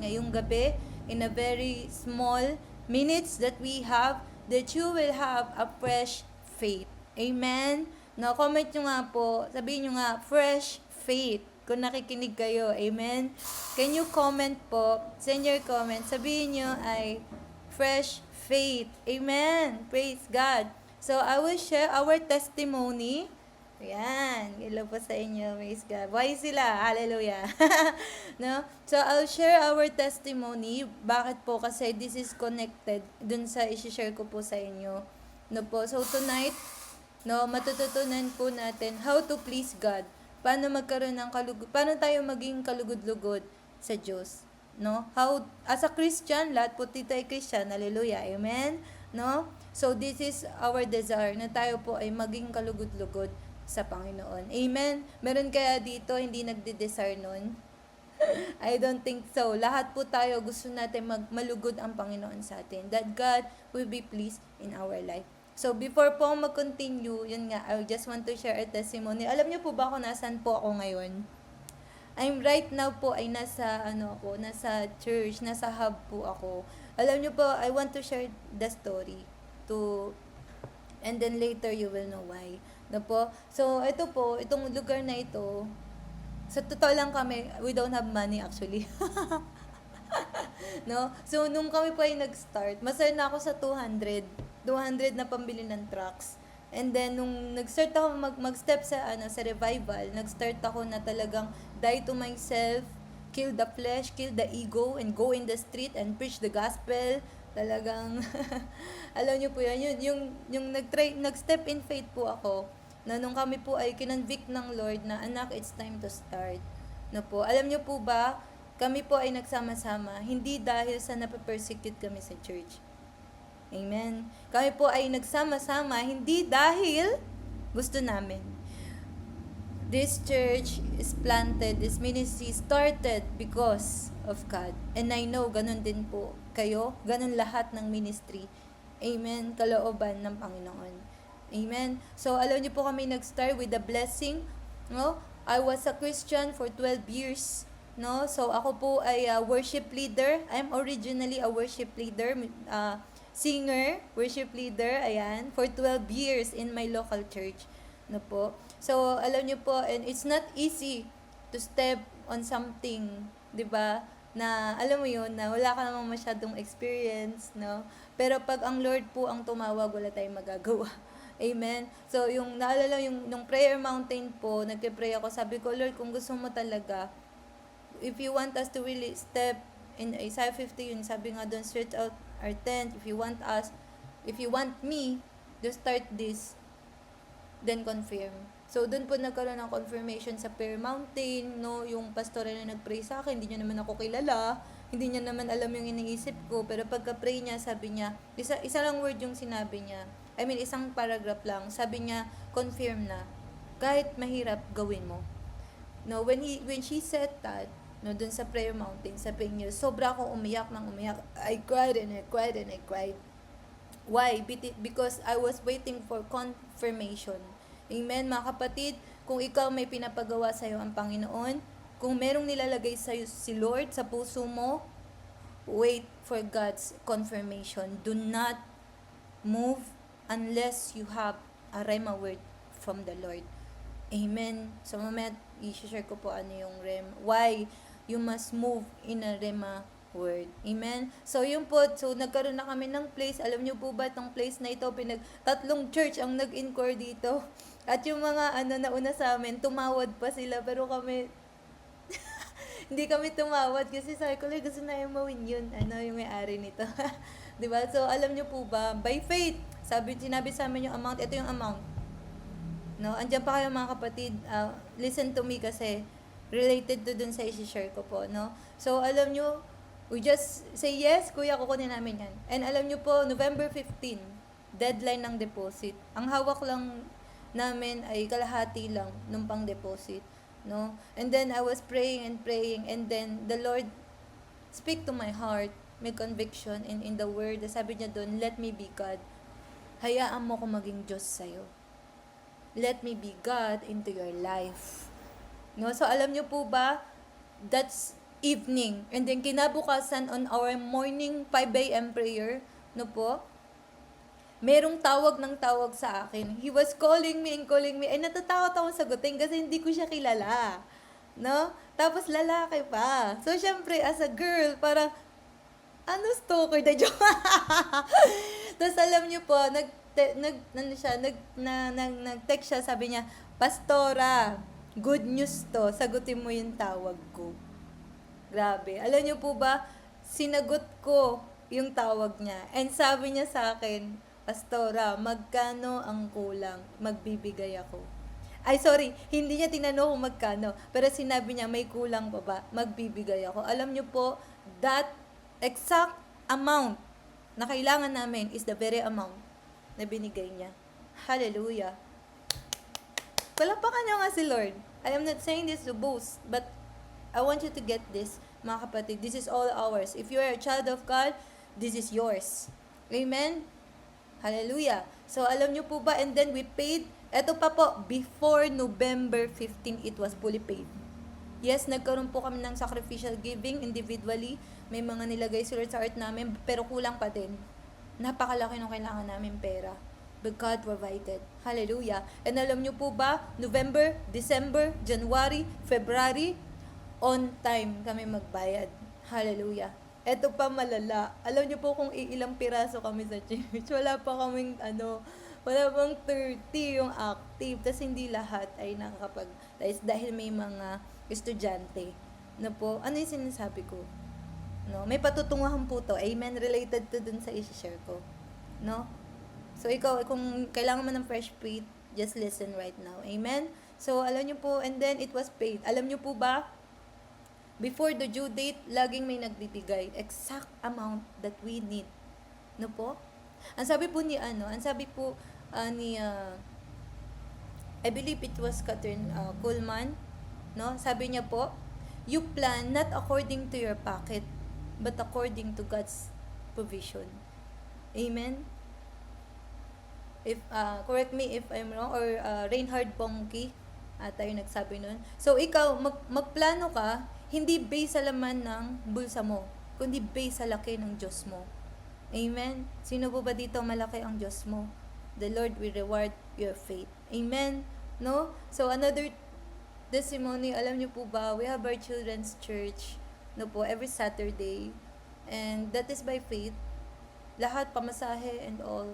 ngayong gabi, in a very small minutes that we have, that you will have a fresh faith. Amen? No, comment nyo nga po, sabihin nyo nga, fresh faith. Kung nakikinig kayo, amen? Can you comment po, send your comment, sabihin nyo ay fresh faith. Amen. Praise God. So, I will share our testimony. Ayan. Hello po sa inyo. Praise God. Why sila? Hallelujah. No? So, I'll share our testimony. Bakit po? Kasi this is connected dun sa isi-share ko po sa inyo. No po? So, tonight, no, matututunan po natin how to please God. Paano magkaroon ng paano tayo maging kalugod-lugod sa Diyos. No? How, as a Christian, lahat po dito ay Christian. Hallelujah. Amen? No? So, this is our desire na tayo po ay maging kalugod-lugod sa Panginoon. Amen? Meron kaya dito hindi nagde-desire nun? I don't think so. Lahat po tayo gusto natin malugod ang Panginoon sa atin. That God will be pleased in our life. So, before po mag-continue, yun nga, I just want to share a testimony. Alam niyo po ba kung nasan po ako ngayon? I'm right now po ay nasa church, nasa hub po ako. Alam niyo po, I want to share the story to and then later you will know why. No po? So, ito po, itong lugar na ito, sa totoo lang kami, we don't have money actually. No? So, nung kami po ay nag-start, masaya na ako sa 200 na pambili ng trucks. And then, nung nag-start ako mag-step sa revival, nag-start ako na talagang die to myself, kill the flesh, kill the ego, and go in the street and preach the gospel. Talagang, alam niyo po yan, yung nag-step in faith po ako, na nung kami po ay kinonvict ng Lord na, anak, it's time to start. No po, alam niyo po ba, kami po ay nagsama-sama, hindi dahil sa nape-persecute kami sa church. Amen. Kami po ay nagsama-sama, hindi dahil gusto namin. This church is planted, this ministry started because of God. And I know, ganun din po kayo, ganun lahat ng ministry. Amen. Kalooban ng Panginoon. Amen. So, alam niyo po kami nag-start with the blessing. No? I was a Christian for 12 years. No? So, ako po ay worship leader. I'm originally a worship leader, singer, worship leader, ayan, for 12 years in my local church. No po? So, alam niyo po, and it's not easy to step on something, 'di ba? Na alam mo 'yun, na wala ka namang masyadong experience, no? Pero pag ang Lord po ang tumawag, wala tayong magagawa. Amen. So, yung naalala yung nung prayer mountain po, nagpe-pray ako, sabi ko, Lord, kung gusto mo talaga, if you want us to really step in Isaiah 50, yun sabi nga doon, stretch out our tent, if you want me to start this, then confirm. So, doon po nagkaroon ng confirmation sa prayer mountain, no? Yung pastor na nag-pray sa akin, hindi niya naman ako kilala, hindi niya naman alam yung iniisip ko, pero pagka-pray niya, sabi niya, isa lang word yung sinabi niya, isang paragraph lang, sabi niya, confirm na, kahit mahirap, gawin mo. No, when she said that, no, dun sa prayer mountain, sabi niya, sobra akong umiyak. I cried and I cried and I cried. Why? Because I was waiting for confirmation. Amen, mga kapatid. Kung ikaw may pinapagawa sa'yo ang Panginoon, kung merong nilalagay sa'yo si Lord sa puso mo, wait for God's confirmation. Do not move unless you have a rhema word from the Lord. Amen. So, mamaya, i-share ko po ano yung why you must move in a rhema word. Amen. So, yun po. So, nagkaroon na kami ng place. Alam niyo po ba itong place na ito, tatlong church ang nag-inquire dito. At yung mga nauna sa amin, tumawad pa sila. Pero kami, hindi kami tumawad kasi sabi ko, gusto na yung mawin yun. Yung may-ari nito. Diba? So, alam niyo po ba, by faith, sinabi sa amin yung amount, ito yung amount. No, andiyan pa kayo mga kapatid, listen to me kasi related to dun sa i-share ko po, no? So, alam nyo, we just say yes, kuya, kukunin namin yan. And alam nyo po, November 15, deadline ng deposit. Ang hawak lang namin ay kalahati lang nung pang-deposit, no? And then, I was praying, and then the Lord speak to my heart, may conviction in the word. Sabi niya doon, let me be God. Hayaan mo ko maging Diyos sa'yo. Let me be God into your life. No? So, alam nyo po ba, that's evening. And then kinabukasan on our morning 5 a.m. prayer, no po, merong tawag ng tawag sa akin. He was calling me and calling me. Ay, natatakot ako sagutin kasi hindi ko siya kilala. No? Tapos lalaki pa. So, syempre, as a girl, parang, ano stalker na joke? Tapos alam niyo po, nag-text siya, sabi niya, Pastora, good news to, sagutin mo yung tawag ko. Grabe. Alam niyo po ba, sinagot ko yung tawag niya. And sabi niya sa akin, Pastora, magkano ang kulang? Magbibigay ako. Ay, sorry, hindi niya tinanong kung magkano. Pero sinabi niya, may kulang pa ba? Magbibigay ako. Alam niyo po, that exact amount na kailangan namin is the very amount na binigay niya. Hallelujah. Palapakan niyo nga si Lord. I am not saying this to boast, but I want you to get this, mga kapatid. This is all ours. If you are a child of God, this is yours. Amen? Hallelujah. So, alam niyo po ba, and then we paid, eto pa po, before November 15, it was fully paid. Yes, nagkaroon po kami ng sacrificial giving individually. May mga nilagay si Lord sa heart namin, pero kulang pa din. Napakalaki ng kailangan namin pera. But God provided. Hallelujah. And alam niyo po ba, November, December, January, February, on time kami magbayad. Hallelujah. Eto pa malala. Alam niyo po kung ilang piraso kami sa church. Wala pa kaming wala pang 30 yung active. Tapos hindi lahat ay nakakapag-tice dahil may mga estudyante. Na po, ano yung sinasabi ko? No? May patutunguhan po to. Amen. Related to dun sa isi-share ko. No? So, ikaw, kung kailangan mo ng fresh faith, just listen right now. Amen? So, alam niyo po, and then it was paid. Alam niyo po ba, before the due date, laging may nagbibigay exact amount that we need. No po? Ang sabi po ni I believe it was Catherine Kuhlman, no? Sabi niya po, you plan not according to your pocket, but according to God's provision. Amen? If correct me if I'm wrong, or Reinhard Bonnke tayo nagsabi nun. So ikaw magplano ka, hindi based sa laman ng bulsa mo, kundi based sa laki ng Diyos mo. Amen. Sino po ba dito malaki ang Diyos mo? The Lord will reward your faith. Amen. No? So another testimony, alam niyo po ba, we have our children's church, no po, every Saturday. And that is by faith. Lahat pamasahe and all.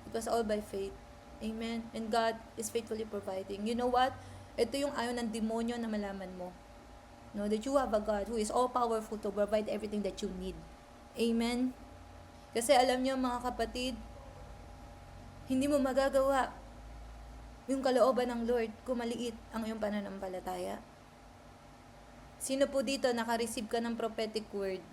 It was all by faith. Amen. And God is faithfully providing. You know what? Ito yung ayaw ng demonyo na malaman mo. No, that you have a God who is all powerful to provide everything that you need. Amen. Kasi alam niyo mga kapatid, hindi mo magagawa yung kalooban ng Lord kung maliit ang iyong pananampalataya. Sino po dito naka-receive ka ng prophetic word?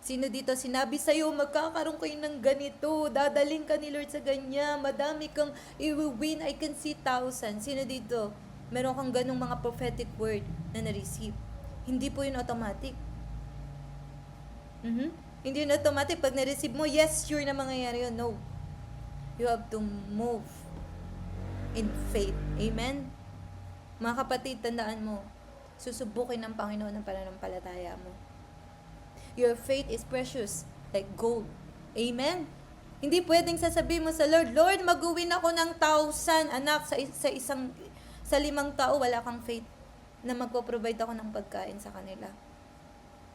Sino dito sinabi sa'yo, magkakaroon kayo ng ganito, dadaling ka ni Lord sa ganyan, madami kang i-win, I can see thousands. Sino dito? Meron kang ganong mga prophetic word na na-receive. Hindi po yun automatic. Hindi yun automatic. Pag na-receive mo, yes, sure na mangyayari yun. No. You have to move in faith. Amen? Mga kapatid, tandaan mo, susubukin ng Panginoon ang pananampalataya mo. Your faith is precious, like gold. Amen? Hindi pwedeng sasabihin mo sa Lord, Lord, mag-uwin ako ng 1,000 anak sa 5 tao, wala kang faith na magpo-provide ako ng pagkain sa kanila.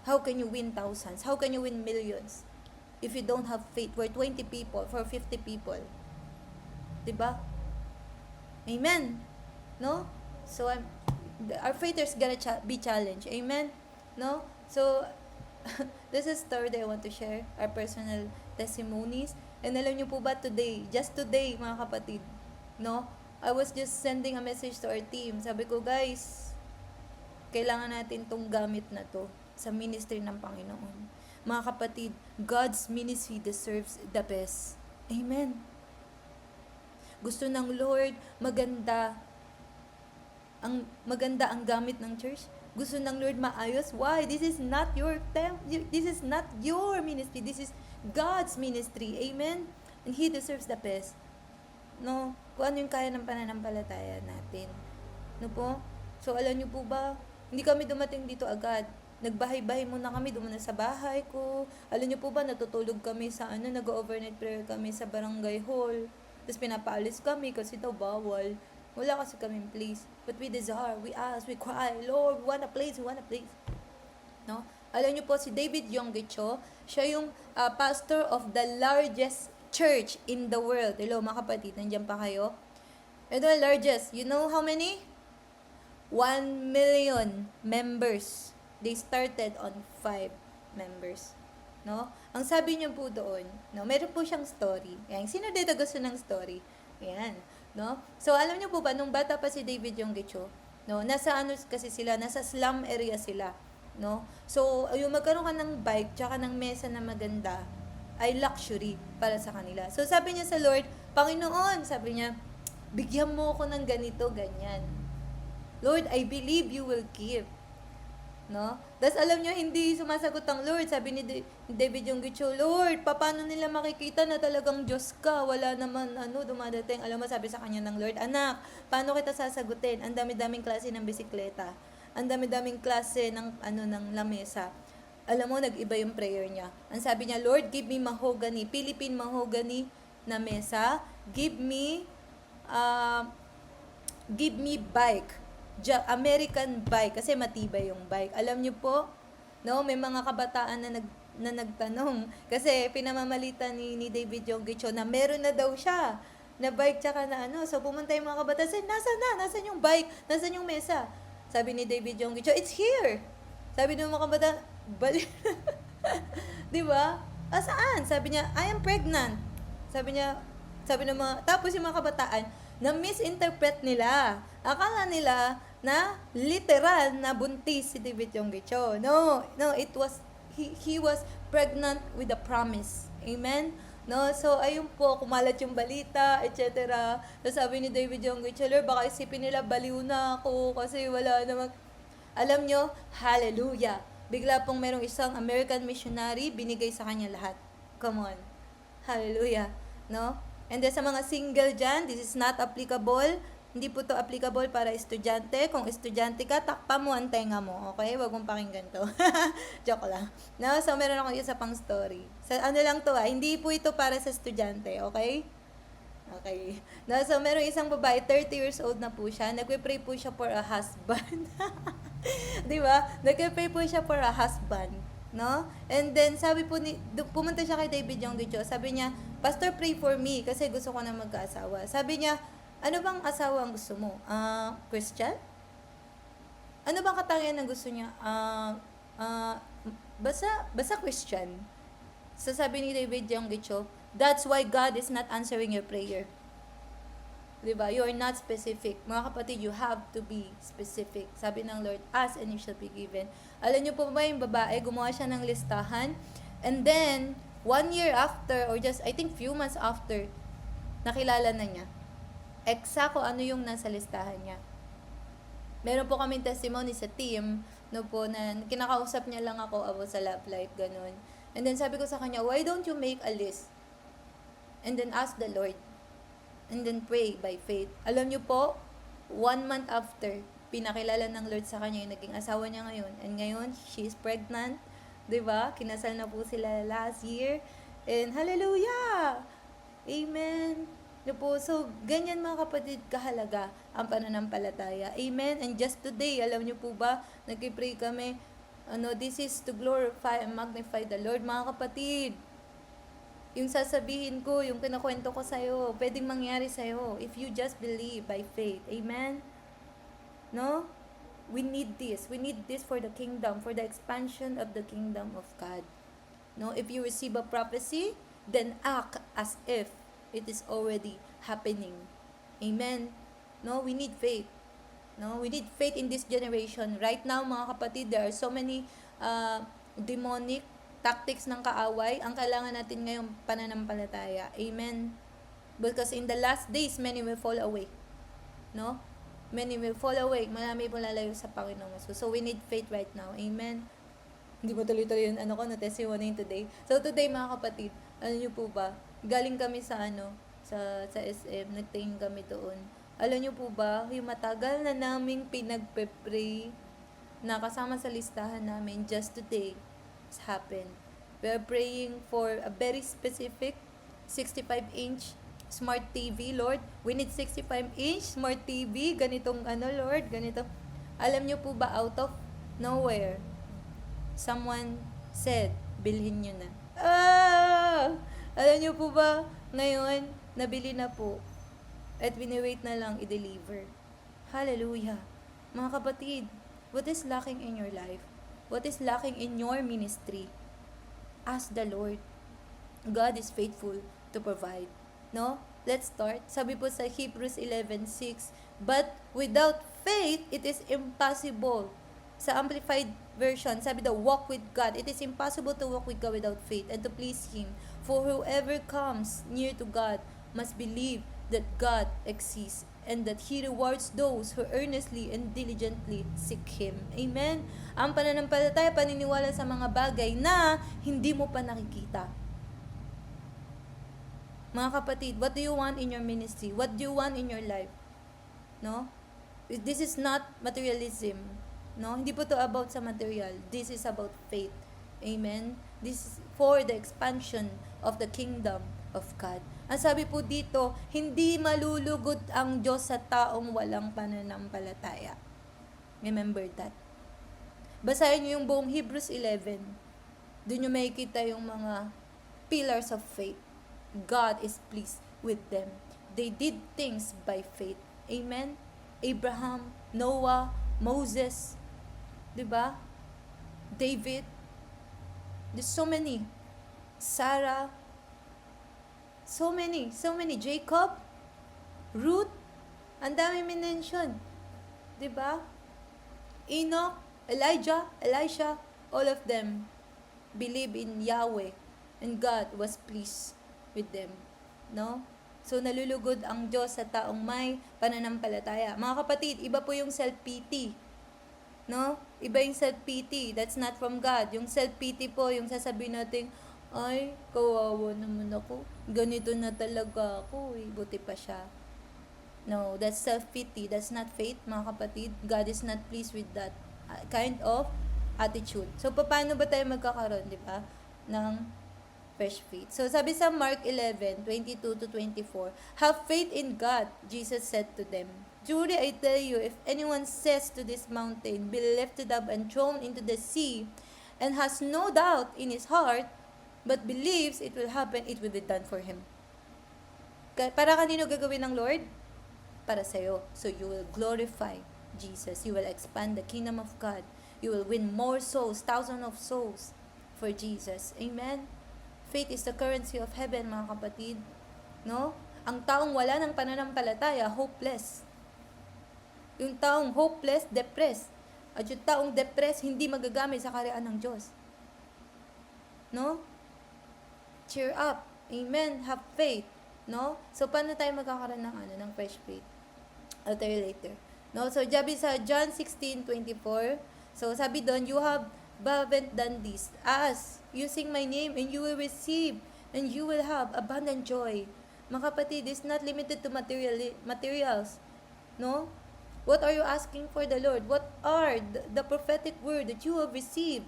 How can you win thousands? How can you win millions if you don't have faith for 20 people, for 50 people? Diba? Amen? No? So, our faith is gonna be challenged. Amen? No? So, this is story that I want to share, our personal testimonies. And alam niyo po ba today, just today mga kapatid, no? I was just sending a message to our team. Sabi ko, guys, kailangan natin tong gamit na to sa ministry ng Panginoon. Mga kapatid, God's ministry deserves the best. Amen. Gusto ng Lord, maganda ang gamit ng church. Gusto ng Lord maayos. Why? This is not your this is not your ministry. This is God's ministry. Amen? And He deserves the best. No? Kung ano yung kaya ng pananampalataya natin. No po? So, alam niyo po ba, hindi kami dumating dito agad. nagbahay-bahay muna kami, doon muna sa bahay ko. Alam niyo po ba, natutulog kami sa nag-overnight prayer kami sa barangay hall. Tapos pinapaalis kami kasi daw bawal. Wala kasi kami place. But we desire, we ask, we cry, Lord, we want a place, we want a place. No? Alam niyo po, si David Yonggi-Cho, siya yung pastor of the largest church in the world. Hello mga kapatid, nandiyan pa kayo? Ito ang largest. You know how many? 1 million members. They started on 5 members. No? Ang sabi niyo po doon, no, meron po siyang story. Yan, sino dito gusto ng story? Yan, no? So alam niyo po ba nung bata pa si David Yonggi-Cho, no, nasa kasi sila, nasa slum area sila, no? So yung magkaroon ka ng bike tsaka ng mesa na maganda ay luxury para sa kanila. So sabi niya sa Lord, Panginoon, sabi niya, bigyan mo ako ng ganito, ganyan. Lord, I believe you will give. No? Tapos alam nyo, hindi sumasagot ang Lord. Sabi ni David Yonggi-Cho, Lord, paano nila makikita na talagang Diyos ka? Wala naman, dumadating. Alam mo, sabi sa kanya ng Lord, anak, paano kita sasagutin? Ang dami-daming klase ng bisikleta. Ang dami-daming klase ng, ng lamesa. Alam mo, nag-iba yung prayer niya. Ang sabi niya, Lord, give me mahogany, Philippine mahogany na mesa. Give me bike. American bike. Kasi matibay yung bike. Alam niyo po, no, may mga kabataan na nagtanong. Kasi pinamamalita ni David Yonggi-Cho na meron na daw siya na bike tsaka na So pumunta yung mga kabataan, nasan yung bike? Nasan yung mesa? Sabi ni David Yonggi-Cho, it's here. Sabi ng mga kabataan, balik. Di ba? Saan? Sabi niya, I am pregnant. Sabi ng mga, tapos yung mga kabataan, na misinterpret nila. Akala nila na literal na buntis si David Yonggi-Cho. No, it was, he was pregnant with a promise. Amen? No, so ayun po, kumalat yung balita, etc. So sabi ni David Yonggi-Cho, Lord, baka isipin nila baliw na ako kasi wala namang, alam nyo, hallelujah. Bigla pong merong isang American missionary, binigay sa kanya lahat. Come on. Hallelujah. No? And then sa mga single dyan, this is not applicable. Hindi po to applicable para estudyante. Kung estudyante ka, takpa mo ang tenga mo. Okay? Huwag mong pakinggan to. Joke lang. No? So, meron ako isa pang story. Lang to hindi po ito para sa estudyante. Okay? Okay. No? So, meron isang babae, 30 years old na po siya. Nagpe-pray po siya for a husband. Di ba? Nagpe-pray po siya for a husband. No? And then, pumunta siya kay David Yonggi-Cho. Sabi niya, Pastor, pray for me kasi gusto ko na mag-asawa. Sabi niya, ano bang asawa ang gusto mo? Christian? Ano bang katangian ng gusto niya? Basta Christian. So sabi ni David Yonggi-Cho, that's why God is not answering your prayer. Diba? You are not specific. Mga kapatid, you have to be specific. Sabi ng Lord, ask and you shall be given. Alam niyo po ba yung babae, gumawa siya ng listahan, and then, 1 year after, or just, I think, few months after, nakilala na niya. Eksakto ano yung nasa listahan niya. Meron po kaming testimony sa team, no po, na kinakausap niya lang ako about sa love life, ganun. And then sabi ko sa kanya, why don't you make a list? And then ask the Lord. And then pray by faith. Alam niyo po, 1 month after, pinakilala ng Lord sa kanya yung naging asawa niya ngayon. And ngayon, she is pregnant. Diba? Kinasal na po sila last year. And hallelujah! Amen! Po, so, ganyan mga kapatid kahalaga ang pananampalataya. Amen! And just today, alam niyo po ba, nag-pray kami, this is to glorify and magnify the Lord. Mga kapatid, yung sasabihin ko, yung kinakwento ko sa'yo, pwedeng mangyari sa'yo if you just believe by faith. Amen? No? We need this. We need this for the kingdom, for the expansion of the kingdom of God. No, if you receive a prophecy, then act as if it is already happening. Amen. No, we need faith. No, we need faith in this generation. Right now, mga kapatid, there are so many demonic tactics ng kaaway. Ang kailangan natin ngayong pananampalataya. Amen. Because in the last days, many will fall away. No? Many will fall away. Marami po lalayo sa Panginoon. So we need faith right now. Amen. Hindi ba tuloy-tuloy yung testimony today. So today mga kapatid, niyo po ba, galing kami sa sa SM, nagtingin kami doon. Alam niyo po ba, yung matagal na naming pinagpe-pray, na kasama sa listahan namin just today has happened. We are praying for a very specific 65-inch smart TV, Lord. We need 65-inch smart TV. Ganitong Lord, ganito. Alam niyo po ba, out of nowhere, someone said, bilhin niyo na. Alam niyo po ba, ngayon, nabili na po. At wini-wait na lang i-deliver. Hallelujah. Mga kapatid, what is lacking in your life? What is lacking in your ministry? Ask the Lord. God is faithful to provide. No? Let's start. Sabi po sa Hebrews 11:6, but without faith, it is impossible. Sa Amplified Version, sabi daw, walk with God. It is impossible to walk with God without faith and to please Him. For whoever comes near to God must believe that God exists and that He rewards those who earnestly and diligently seek Him. Amen? Ang pananampalataya, paniniwala sa mga bagay na hindi mo pa nakikita. Mga kapatid, what do you want in your ministry? What do you want in your life? No? This is not materialism. No? Hindi po to about sa material. This is about faith. Amen? This is for the expansion of the kingdom of God. Ang sabi po dito, hindi malulugod ang Diyos sa taong walang pananampalataya. Remember that. Basahin niyo yung buong Hebrews 11. Doon niyo makikita yung mga pillars of faith. God is pleased with them. They did things by faith. Amen? Abraham, Noah, Moses, diba? David, there's so many. Sarah, so many. Jacob, Ruth, ang dami minention. Diba? Enoch, Elijah, Elisha, all of them believe in Yahweh and God was pleased with them. No? So, nalulugod ang Diyos sa taong may pananampalataya. Mga kapatid, iba po yung self-pity. No? Iba yung self-pity. That's not from God. Yung self-pity po, yung sasabihin natin, ay, kawawa naman ako. Ganito na talaga ako. Buti pa siya. No, that's self-pity. That's not faith, mga kapatid. God is not pleased with that kind of attitude. So, paano ba tayo magkakaroon, di ba, ng fresh faith? So, sabi sa Mark 11:22-24, have faith in God, Jesus said to them. Truly, I tell you, if anyone says to this mountain, be lifted up and thrown into the sea, and has no doubt in his heart, but believes it will happen, it will be done for him. Para kanino gagawin ng Lord? Para sa'yo. So, you will glorify Jesus. You will expand the kingdom of God. You will win more souls, thousands of souls for Jesus. Amen? Faith is the currency of heaven, mga kapatid. No? Ang taong wala ng pananampalataya, hopeless. Yung taong hopeless, depressed. At yung taong depressed, hindi magagamit sa karyaan ng Diyos. No? Cheer up. Amen? Have faith. No? So, paano tayo magkakaroon ng fresh faith? I'll tell you later. No? So, sabi sa John 16:24, so, sabi doon, you haven't done this. Ask, using my name, and you will receive, and you will have abundant joy. Mga kapatid, it's not limited to materials. No? What are you asking for the Lord? What are the prophetic word that you have received?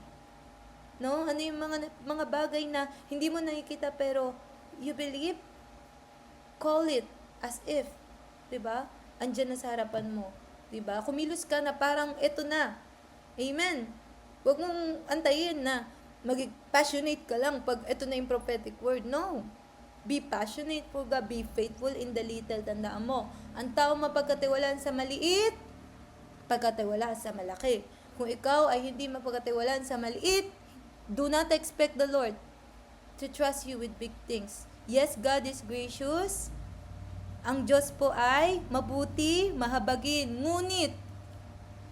No? Ano yung mga bagay na hindi mo nakikita pero you believe? Call it as if, 'di ba? Andiyan na sa harapan mo, 'di ba? Kumilos ka na parang eto na. Amen. Huwag mong antayin na maging passionate ka lang pag eto na yung prophetic word. No. Be passionate for God. Be faithful in the little. Tandaan mo, ang tao mapagkatiwalaan sa maliit, pagkatiwalaan sa malaki. Kung ikaw ay hindi mapagkatiwalaan sa maliit, do not expect the Lord to trust you with big things. Yes, God is gracious. Ang Diyos po ay mabuti, mahabagin. Ngunit,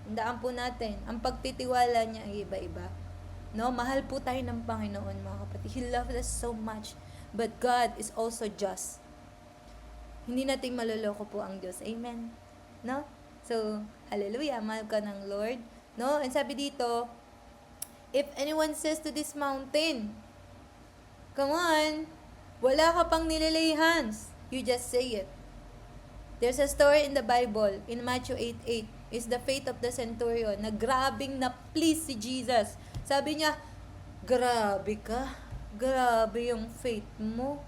tandaan po natin, ang pagtitiwala niya ay iba-iba. No, mahal po tayo ng Panginoon, mga kapatid. He loves us so much. But God is also just. Hindi natin maloloko po ang Diyos. Amen. No? So, hallelujah, mahal ka ng Lord. No? And sabi dito, if anyone says to this mountain, come on, wala ka pang nililay hands. You just say it. There's a story in the Bible, in Matthew 8:8. is the faith of the centurion na grabing na please si Jesus. Sabi niya, grabe ka. Grabe yung faith mo.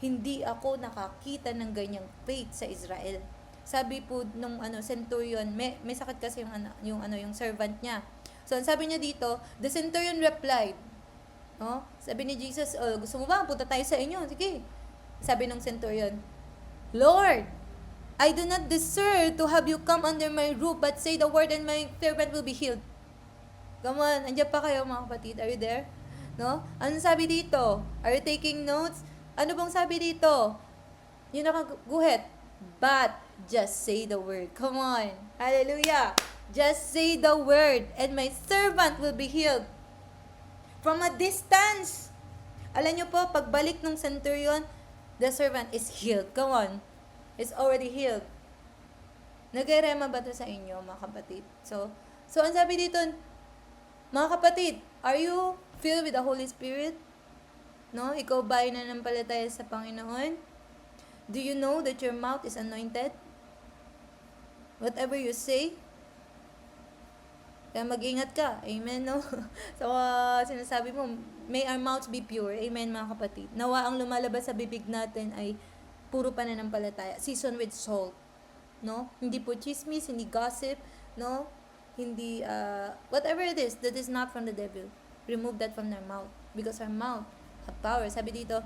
Hindi ako nakakita ng ganyang faith sa Israel. Sabi po nung centurion, may sakit kasi yung servant niya. So, sabi niya dito, the centurion replied, no? Sabi ni Jesus, oh, gusto mo ba? Punta tayo sa inyo. Sige. Sabi ng centurion, Lord, I do not deserve to have you come under my roof, but say the word and my servant will be healed. Come on, andiyan pa kayo mga kapatid? Are you there? No? Ano sabi dito? Are you taking notes? Ano bang sabi dito? Yung nakaguhit. But just say the word. Come on. Hallelujah. Just say the word and my servant will be healed. From a distance. Alam nyo po, pagbalik ng centurion, the servant is healed. Come on. It's already healed. Nag-rema ba ito sa inyo, mga kapatid? So ang sabi dito, mga kapatid, are you filled with the Holy Spirit? No? Ikaw ba ay nananampalataya sa Panginoon? Do you know that your mouth is anointed? Whatever you say, kaya mag-ingat ka. Amen, no? So, sinasabi mo, may our mouths be pure. Amen, mga kapatid. Nawa ang lumalabas sa bibig natin ay puro pananampalataya. Seasoned with salt. No? Hindi po chismis, hindi gossip, no? Hindi, whatever it is that is not from the devil. Remove that from their mouth. Because our mouth have power. Sabi dito,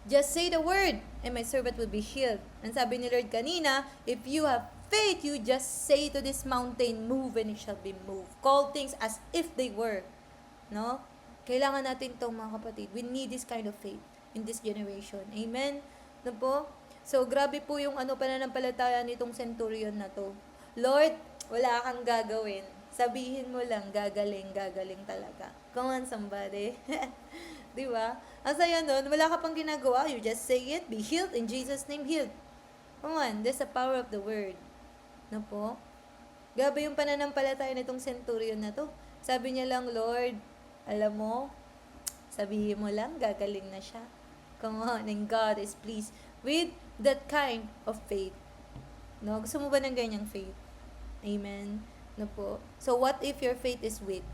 just say the word, and my servant will be healed. And sabi ni Lord kanina, if you have faith, you just say to this mountain, move and it shall be moved. Call things as if they were. No? Kailangan natin itong mga kapatid. We need this kind of faith in this generation. Amen? No po? So, grabe po yung pananampalataya nitong centurion na to. Lord, wala kang gagawin. Sabihin mo lang, gagaling talaga. Come on, somebody. Di ba? Ang saya nun, wala ka pang ginagawa. You just say it, be healed, in Jesus' name, healed. Come on, that's the power of the word. No po? Grabe yung pananampalataya nitong centurion na to. Sabi niya lang, Lord, alam mo, sabihin mo lang, gagaling na siya. Come on, and God is pleased with that kind of faith. No? Gusto mo ba ng ganyang faith? Amen? No po? So, what if your faith is weak?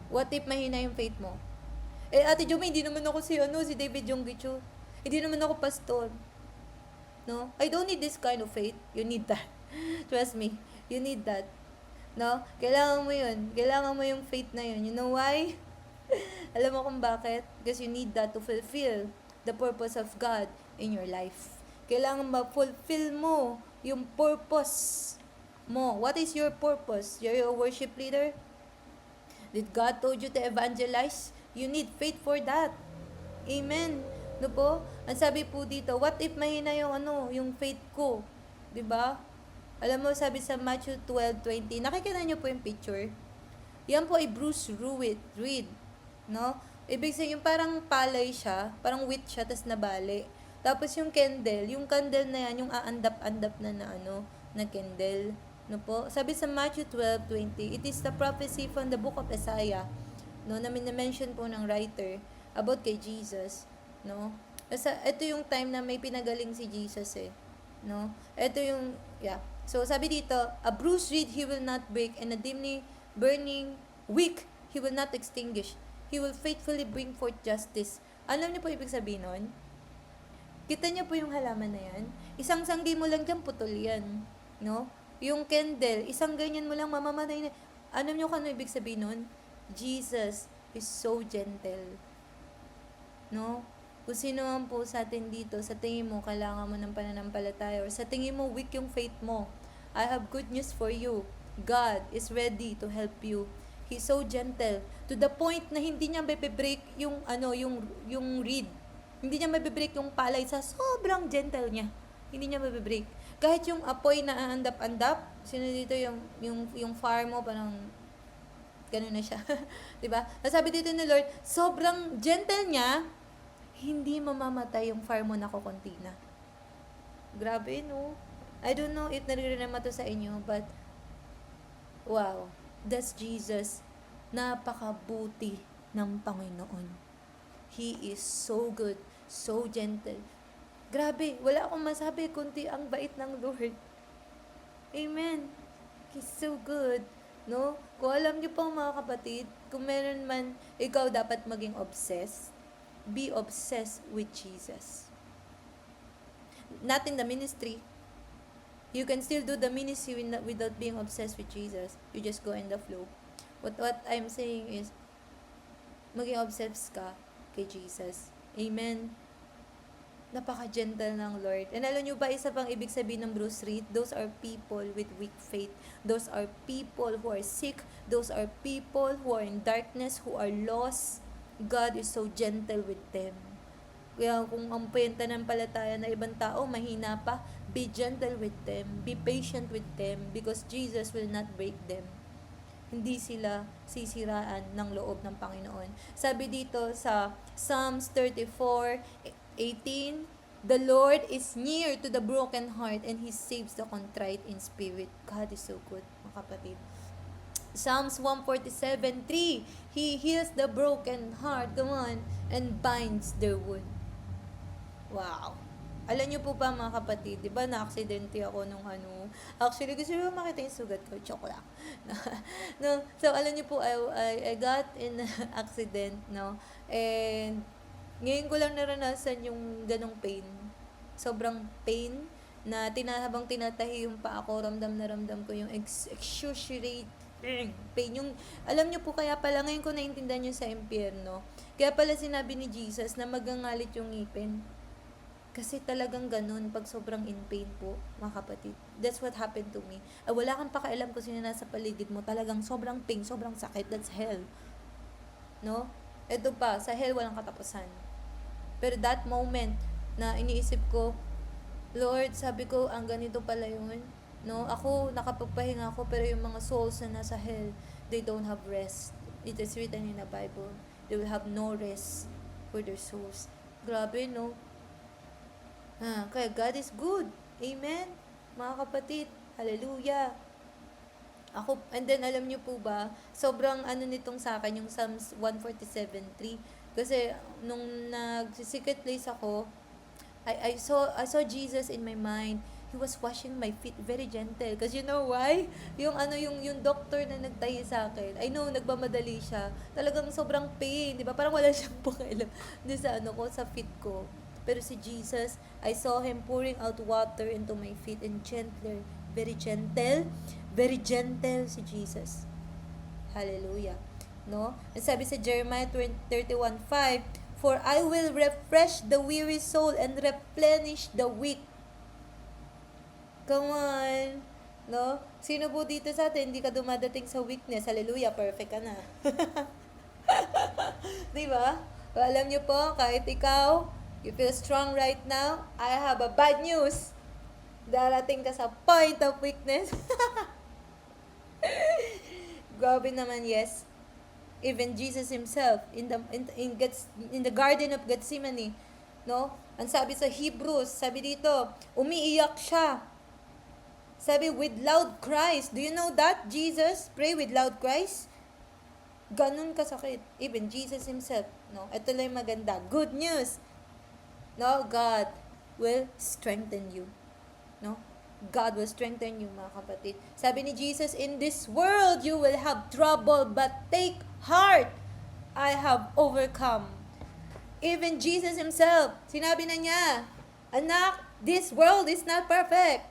What if mahina yung faith mo? Ate Jomay, hindi naman ako si David Yonggicho. Hindi naman ako pastor. No? I don't need this kind of faith. You need that. Trust me. You need that. No? Kailangan mo yun. Kailangan mo yung faith na yun. You know why? Alam mo kung bakit? Because you need that to fulfill the purpose of God in your life. Kailangan ma-fulfill mo yung purpose mo. What is your purpose? You're a worship leader? Did God told you to evangelize? You need faith for that. Amen. No po? Ang sabi po dito, what if mahina yung faith ko? 'Di ba? Alam mo, sabi sa Matthew 12:20, nakikita niyo po yung picture? Yan po ay Bruce Reed. No? Ibig sabihin, parang palay siya, parang wheat siya, tas nabali. Tapos yung candle na yan, yung aandap-andap na candle. No po? Sabi sa Matthew 12:20, it is the prophecy from the book of Isaiah, no, na mention po ng writer about kay Jesus, no? Kasi ito yung time na may pinagaling si Jesus no? Ito yung, So, sabi dito, a bruised reed he will not break, and a dimly burning wick he will not extinguish. He will faithfully bring forth justice. Alam niyo po ibig sabihin nun? Kita niyo po yung halaman na yan? Isang sanggi mo lang dyan, putol yan. No? Yung candle, isang ganyan mo lang, mamamatay na. Alam niyo kung ano ibig sabihin nun? Jesus is so gentle. No? Kung sino man po sa atin dito, sa tingin mo, kailangan mo ng pananampalataya, or sa tingin mo, weak yung faith mo, I have good news for you. God is ready to help you. He's so gentle, to the point na hindi niya mabe-break yung reed. Hindi niya mabe-break yung palay, sa sobrang gentle niya. Hindi niya mabe-break. Kahit yung apoy na aandap-andap, sino dito yung fire mo, parang gano'n na siya. Diba? Sabi dito ni Lord, sobrang gentle niya, hindi mamamatay yung fire mo na kukunti na. Grabe, no? I don't know if naririnig to sa inyo, but wow, that's Jesus. Napakabuti ng Panginoon. He is so good, so gentle. Grabe, wala akong masabi kundi ang bait ng Lord. Amen. He's so good. No? Kung alam niyo po mga kapatid, kung meron man ikaw dapat maging obsessed, be obsessed with Jesus. Not in the ministry. You can still do the ministry without being obsessed with Jesus. You just go in the flow. What I'm saying is, maging obsessed ka kay Jesus. Amen. Napaka-gentle ng Lord. And alam nyo ba, isa pang ibig sabihin ng Bruce Reed, those are people with weak faith. Those are people who are sick. Those are people who are in darkness, who are lost. God is so gentle with them. Kaya kung ang pananampalataya na ibang tao, mahina pa, be gentle with them. Be patient with them because Jesus will not break them. Hindi sila sisiraan ng loob ng Panginoon. Sabi dito sa Psalms 34:18, the Lord is near to the broken heart and He saves the contrite in spirit. God is so good, mga kapatid. Psalms 147:3, He heals the broken heart, come on, and binds their wound. Wow. Alam niyo po ba mga kapatid, di ba na-aksidente ako nung actually gusto niyo ba makita yung sugat ko? Choke lang. No, so alam niyo po, I got in accident, no? And ngayon ko lang naranasan yung ganong pain. Sobrang pain na habang tinatahi yung paa ko, ramdam na ramdam ko yung excruciating pain. Yung, alam niyo po, kaya pala ngayon ko naintindihan yung sa impyerno. Kaya pala sinabi ni Jesus na magangalit yung ngipin. Kasi talagang ganun, pag sobrang in pain po, mga kapatid. That's what happened to me. Wala kang pakialam kung sino nasa paligid mo. Talagang sobrang pain, sobrang sakit. That's hell. No? Ito pa, sa hell walang katapusan. Pero that moment na iniisip ko, Lord, sabi ko, ang ganito pala yun. No? Ako, nakapagpahinga ako, pero yung mga souls na nasa hell, they don't have rest. It is written in the Bible. They will have no rest for their souls. Grabe, no? Kaya God is good. Amen. Mga kapatid, hallelujah. Ako, and then alam niyo po ba, sobrang nitong sa akin, yung Psalms 147:3. Kasi nung nag-secret place ako, I saw Jesus in my mind. He was washing my feet, very gentle. Because you know why? Yung doctor na nagtahi sa akin, I know, nagmamadali siya. Talagang sobrang pain, di ba? Parang wala siyang pakialam sa feet ko. Pero si Jesus, I saw Him pouring out water into my feet and gentler, very gentle si Jesus. Hallelujah. No? And sabi sa Jeremiah 31:5, for I will refresh the weary soul and replenish the weak. Come on. No? Sino po dito sa atin, hindi ka dumadating sa weakness? Hallelujah, perfect ka na. Diba? Alam niyo po, kahit ikaw, you feel strong right now, I have a bad news. Darating ka sa point of weakness. Grabe naman, yes. Even Jesus Himself in the Garden of Gethsemane, no? Ang sabi sa Hebrews, sabi dito, umiiyak siya. Sabi, with loud cries. Do you know that? Jesus pray with loud cries? Ganun kasakit. Even Jesus Himself, no? Ito lang yung maganda. Good news. No, God will strengthen you. No? God will strengthen you, mga kapatid. Sabi ni Jesus, in this world you will have trouble, but take heart. I have overcome. Even Jesus Himself, sinabi na niya, anak, this world is not perfect.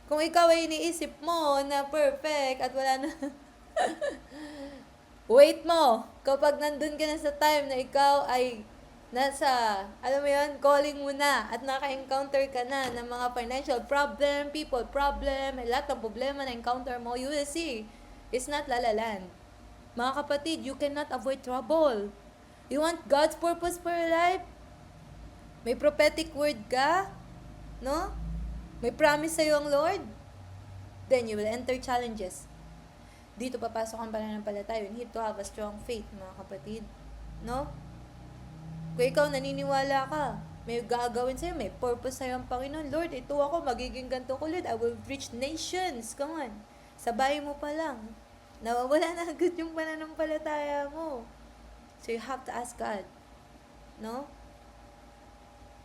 Kung ikaw ay iniisip mo na perfect at wala na, wait mo. Kapag nandun ka na sa time na ikaw ay nasa, alam mo yun, calling mo na at naka-encounter ka na ng mga financial problem, people problem, lahat ng problema na encounter mo, you will see, it's not lalaland. Mga kapatid, you cannot avoid trouble. You want God's purpose for your life? May prophetic word ka? No? May promise sa'yo ang Lord? Then you will enter challenges. Dito papasok ang pananampalataya. You need to have a strong faith, mga kapatid. No? Kung ikaw naniniwala ka, may gagawin sa'yo, may purpose sa'yo ang Panginoon. Lord, ito ako, magiging ganito ko, Lord. I will reach nations. Come on. Sa bahay mo pa lang. Nawawala na agad yung pananampalataya mo. So you have to ask God. No?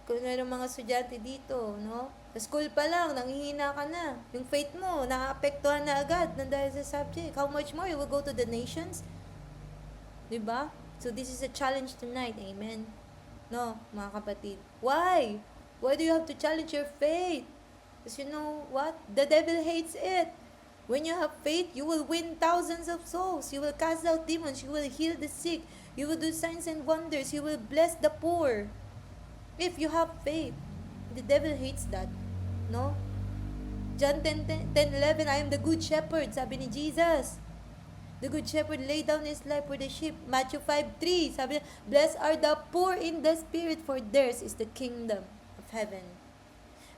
Kung mayroong mga estudyante dito, no? Sa school pa lang, nanghihina ka na. Yung faith mo, naapektuhan na agad ng dahil sa subject. How much more you will go to the nations? Diba? So this is a challenge tonight. Amen. No, mga kapatid. Why? Why do you have to challenge your faith? Because you know what? The devil hates it. When you have faith, you will win thousands of souls. You will cast out demons. You will heal the sick. You will do signs and wonders. You will bless the poor. If you have faith. The devil hates that. No? John 10:11, I am the good shepherd, sabi ni Jesus. The good shepherd laid down his life for the sheep. Matthew 5:3, sabi niya, blessed are the poor in the spirit, for theirs is the kingdom of heaven.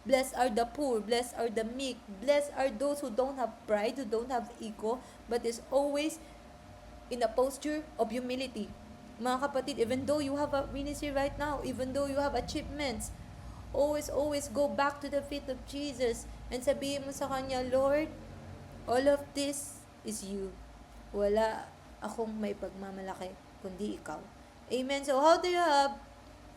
Blessed are the poor, blessed are the meek, blessed are those who don't have pride, who don't have ego, but is always in a posture of humility. Mga kapatid, even though you have a ministry right now, even though you have achievements, always go back to the feet of Jesus and sabihin mo sa Kanya, Lord, all of this is you. Wala akong may pagmamalaki, kundi ikaw. Amen. So, how do you have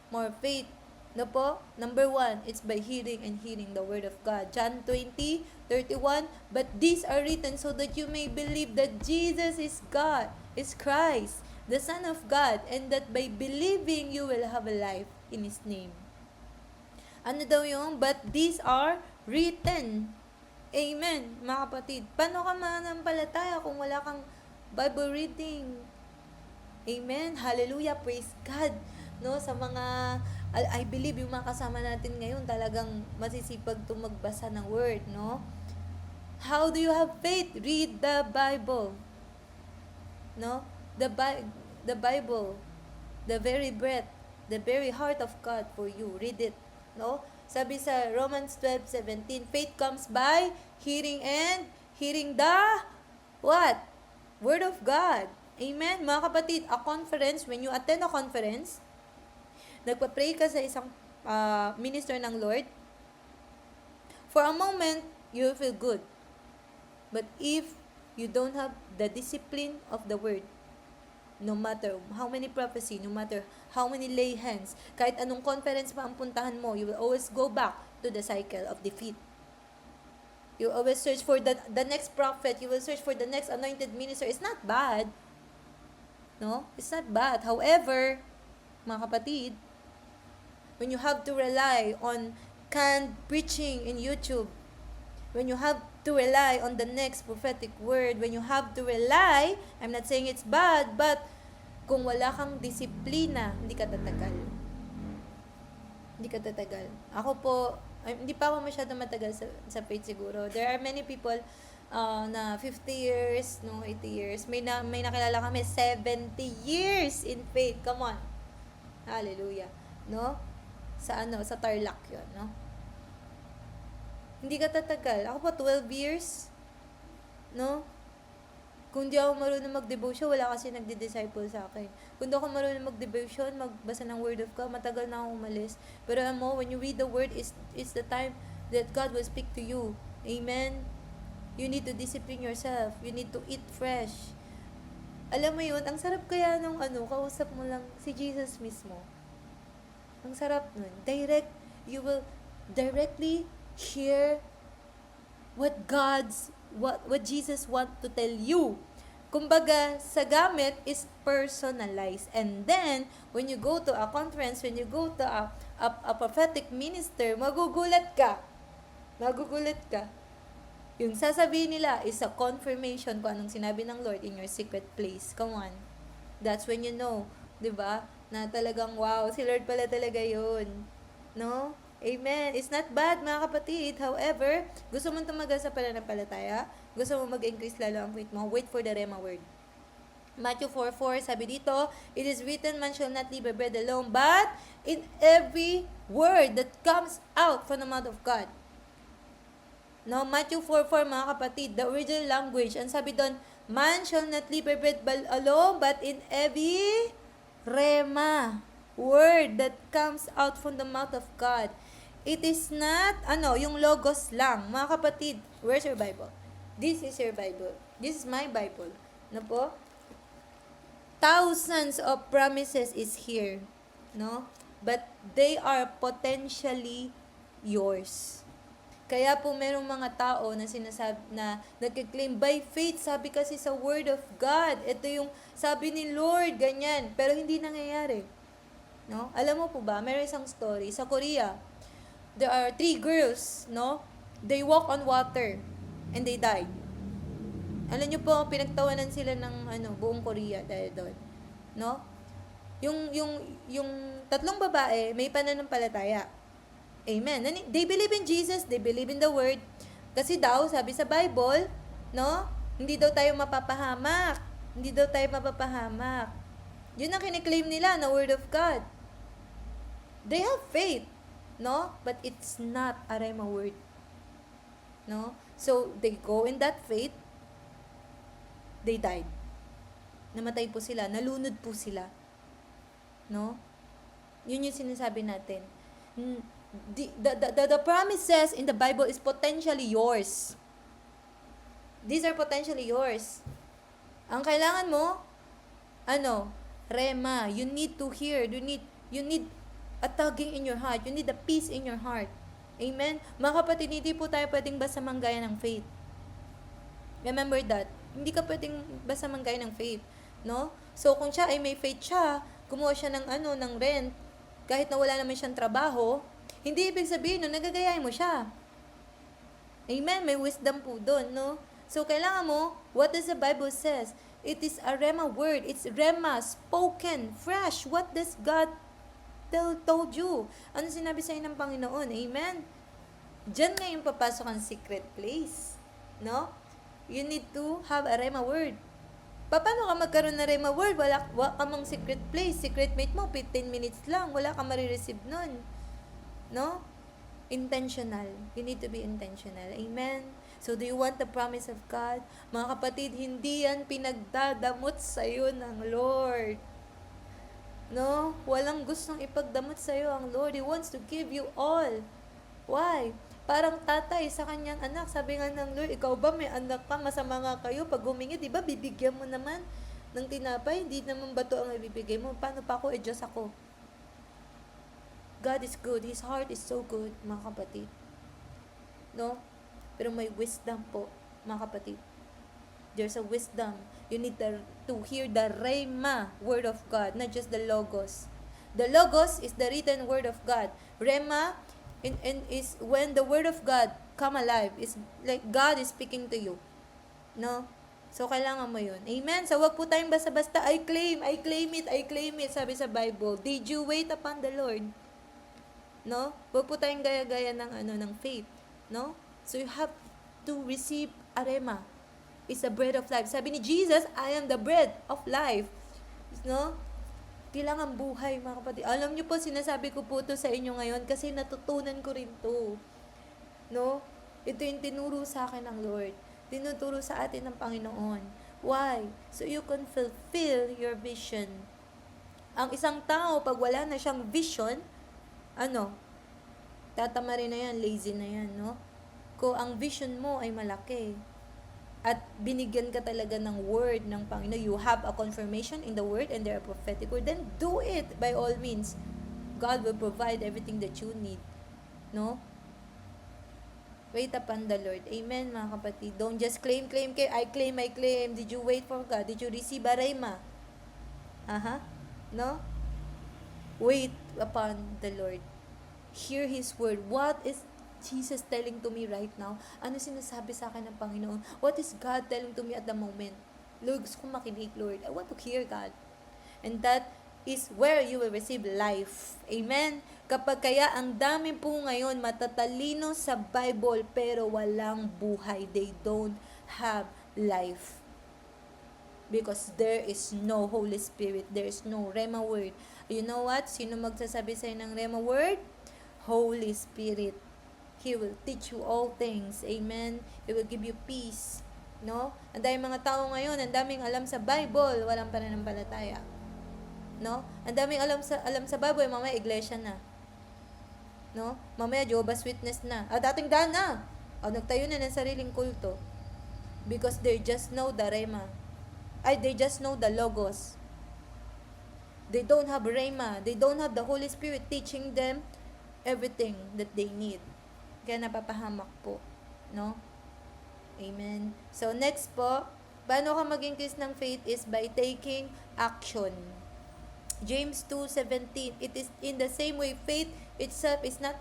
more faith? No po? Number 1, it's by hearing and hearing the word of God. John 20:31, but these are written so that you may believe that Jesus is God, is Christ, the Son of God, and that by believing you will have a life in His name. Ano daw yung, but these are written. Amen, mga kapatid. Paano ka mananampalataya kung wala kang Bible reading? Amen, hallelujah, praise God. No, sa mga, I believe yung mga kasama natin ngayon talagang masisipag magbasa ng word, no? How do you have faith? Read the Bible. No? The Bible, the very breath, the very heart of God for you. Read it. No? Sabi sa Romans 12:17, faith comes by hearing and hearing the what? Word of God. Amen. Mga kapatid, a conference, when you attend a conference, nagpa-pray ka sa isang minister ng Lord, for a moment, you will feel good. But if you don't have the discipline of the word, no matter how many prophecy, no matter how many lay hands, kahit anong conference pa ang puntahan mo, you will always go back to the cycle of defeat. You always search for the next prophet, you will search for the next anointed minister. It's not bad. No? It's not bad. However, mga kapatid, when you have to rely on canned preaching in YouTube, when you have to rely on the next prophetic word, when you have to rely, I'm not saying it's bad, but kung wala kang disiplina, hindi ka tatagal. Hindi ka tatagal. Ako po, hindi pa ako masyado matagal sa faith siguro. There are many people na 50 years, no, 80 years. May nakilala kami 70 years in faith. Come on. Hallelujah. No? Sa Tarlac 'yon, no? Hindi ka tatagal. Ako pa 12 years. No? Kung di ako marunong mag-devotion, wala kasi nagdi-disciple sa akin. Kung di ako marunong mag-devotion, magbasa ng Word of God, matagal na ako umalis. Pero alam mo, when you read the Word, it's the time that God will speak to you. Amen? You need to discipline yourself. You need to eat fresh. Alam mo yun, ang sarap kaya nung kausap mo lang si Jesus mismo. Ang sarap nun. You will directly hear what Jesus want to tell you. Kumbaga, sa gamit is personalized. And then, when you go to a conference, when you go to a prophetic minister, magugulat ka. Yung sasabihin nila is a confirmation kung anong sinabi ng Lord in your secret place. Come on. That's when you know, 'di ba? Na talagang wow, si Lord pala talaga 'yun. No? Amen. It's not bad, mga kapatid. However, gusto mong tumagal sa pananampalataya, gusto mong mag-increase lalo ang faith mo, wait for the Rhema word. Matthew 4:4, sabi dito, it is written, man shall not live by bread alone, but in every word that comes out from the mouth of God. No, Matthew 4:4, mga kapatid, the original language, ang sabi doon, man shall not live by bread alone, but in every Rhema word that comes out from the mouth of God. It is not, yung logos lang. Mga kapatid, where's your Bible? This is your Bible. This is my Bible. No po? Thousands of promises is here. No? But they are potentially yours. Kaya po merong mga tao na sinasabi na nagki-claim by faith, sabi kasi sa word of God. Ito yung sabi ni Lord, ganyan, pero hindi nangyayari. No? Alam mo po ba, meron isang story sa Korea. There are 3 girls, no? They walk on water and they died. Alam niyo po, pinagtawanan sila ng buong Korea dahil doon, no? Yung tatlong babae may pananampalataya. Amen. They believe in Jesus, they believe in the word. Kasi daw, sabi sa Bible, no? Hindi daw tayo mapapahamak. Hindi daw tayo mapapahamak. Yun ang kiniklaim nila na word of God. They have faith, no? But it's not a rhema word. No? So, they go in that faith, they died. Namatay po sila, nalunod po sila. No? Yun yung sinasabi natin. The promises in the Bible is potentially yours. These are potentially yours. Ang kailangan mo, rema. You need to hear. You need a tugging in your heart. You need a peace in your heart. Amen? Mga kapatid, hindi po tayo pwedeng basta manggaya ng faith. Remember that. Hindi ka pwedeng basta manggaya ng faith. No? So, kung siya ay may faith siya, kumuha siya ng rent, kahit na wala naman siyang trabaho, hindi ibig sabihin, nagagayahin mo siya. Amen? May wisdom po doon, no? So, kailangan mo, what does the Bible says? It is a rema word. It's rema, spoken, fresh. What does God told you? Ano sinabi sa'yo ng Panginoon? Amen? Diyan ngayon papasok ang secret place. No? You need to have a rema word. Paano ka magkaroon ng rema word? Wala ka mang secret place. Secret mate mo, 15 minutes lang. Wala ka marireceive nun. No? Intentional. You need to be intentional. Amen? So, do you want the promise of God? Mga kapatid, hindi yan pinagdadamot sa'yo ng Lord. No? Walang gustong ipagdamot sa'yo ang Lord. He wants to give you all. Why? Parang tatay sa kanyang anak. Sabi nga ng Lord, ikaw ba may anak ka? Masama nga kayo. Pag humingi, di ba, bibigyan mo naman ng tinapay. Hindi naman bato ang ibibigay mo. Paano pa ako? Diyos ako. God is good. His heart is so good, mga kapatid. No? Pero may wisdom po, mga kapatid. There's a wisdom. You need to hear the rhema word of God, not just the logos. The logos is the written word of God. Rhema is when the word of God come alive. It's like God is speaking to you. No? So, kailangan mo yun. Amen? So, wag po tayong basta-basta, I claim it, sabi sa Bible. Did you wait upon the Lord? No? Wag po tayong gaya-gaya ng faith. No? So, you have to receive a rhema. It's the bread of life. Sabi ni Jesus, I am the bread of life. No? Kailangan buhay, mga kapatid. Alam niyo po, sinasabi ko po ito sa inyo ngayon kasi natutunan ko rin to. No? Ito yung tinuro sa akin ng Lord. Tinuturo sa atin ng Panginoon. Why? So you can fulfill your vision. Ang isang tao, pag wala na siyang vision, tatama rin na yan, lazy na yan, no? Kung ang vision mo ay malaki, at binigyan ka talaga ng word ng Panginoon, you have a confirmation in the word and there are prophetic word, then do it by all means. God will provide everything that you need. No? Wait upon the Lord. Amen, mga kapatid. Don't just claim. I claim. Did you wait for God? Did you receive a rhema? No? Wait upon the Lord. Hear His word. What is Jesus telling to me right now? Ano sinasabi sa akin ng Panginoon? What is God telling to me at the moment? Lord, gusto kong makinig, Lord. I want to hear God. And that is where you will receive life. Amen? Kapag kaya ang dami po ngayon matatalino sa Bible pero walang buhay. They don't have life. Because there is no Holy Spirit. There is no Rhema word. You know what? Sino magsasabi sa'yo ng Rhema word? Holy Spirit. He will teach you all things. Amen? He will give you peace. No? Ang daming mga tao ngayon, ang daming alam sa Bible, walang pananampalataya. No? Ang daming alam sa Bible, mamaya iglesia na. No? Mamaya Jehovah's Witness na. Dating daan na. Nagtayo na ng sariling kulto. Because they just know the Rhema. They just know the Logos. They don't have Rhema. They don't have the Holy Spirit teaching them everything that they need. Kaya napapahamak po. No? Amen. So, next po, paano ka mag-increase ng faith is by taking action. James 2:17, it is in the same way faith itself is not,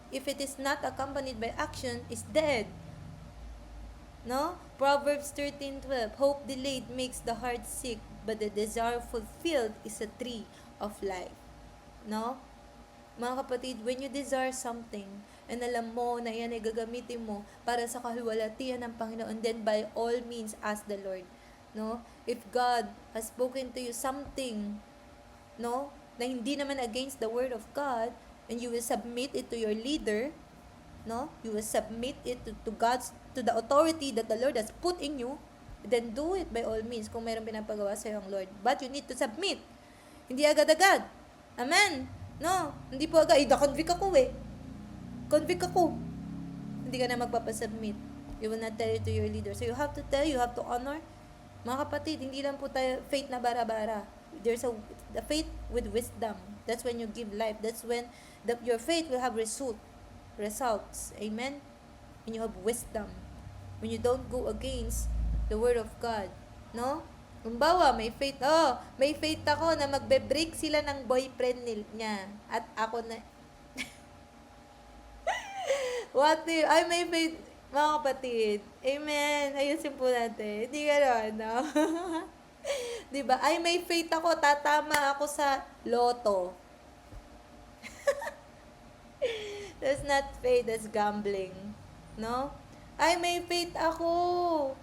if it is not accompanied by action, is dead. No? Proverbs 13:12, hope delayed makes the heart sick, but the desire fulfilled is a tree of life. No? Mga kapatid, when you desire something, and alam mo na yan ay gagamitin mo para sa kaluwalhatian ng Panginoon, then by all means, ask the Lord. No? If God has spoken to you something, no, na hindi naman against the word of God, and you will submit it to your leader, no, you will submit it to God's, to the authority that the Lord has put in you, then do it by all means kung mayroong pinapagawa sa ang Lord. But you need to submit. Hindi agad-agad. Amen. No, hindi po agad. Na-convict ako Convict ako. Hindi ka na magpapasubmit. You will not tell it to your leader. So you have to tell, you have to honor. Mga kapatid, hindi lang po tayo faith na bara-bara. There's the faith with wisdom. That's when you give life. That's when your faith will have results. Amen? When you have wisdom. When you don't go against the word of God. No? Kumbawa, may faith ako na magbe-break sila ng boyfriend niya. At ako na, may faith, mga kapatid. Amen. Ayusin po natin. Hindi gano'n, no? Diba? May faith ako, tatama ako sa loto. That's not faith, that's gambling. No? May faith ako.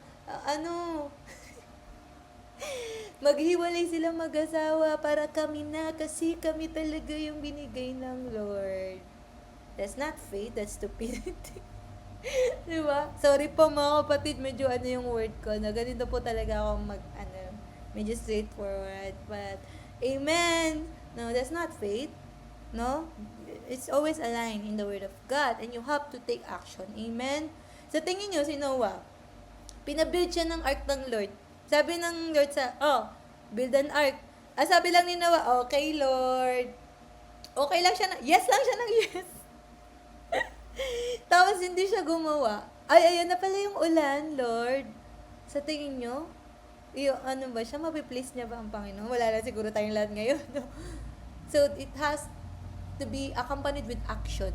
Maghiwalay sila mag-asawa para kami na, kasi kami talaga yung binigay ng Lord. That's not faith, that's stupidity. Diba? Sorry po mga kapatid, medyo yung word ko, na ganito po talaga ako medyo straightforward. But, amen! No, that's not faith. No? It's always aligned in the word of God, and you have to take action. Amen? Sa tingin nyo, si Noah, pinabuild siya ng ark ng Lord. Sabi ng Lord build an ark. Sabi lang ni Noah, okay, Lord. Okay lang siya yes lang siya ng yes. Tapos hindi siya gumawa. Ayan na pala yung ulan, Lord. Sa tingin nyo, siya, mapiplace niya ba ang Panginoon? Wala na siguro tayong lahat ngayon. No? So, it has to be accompanied with action.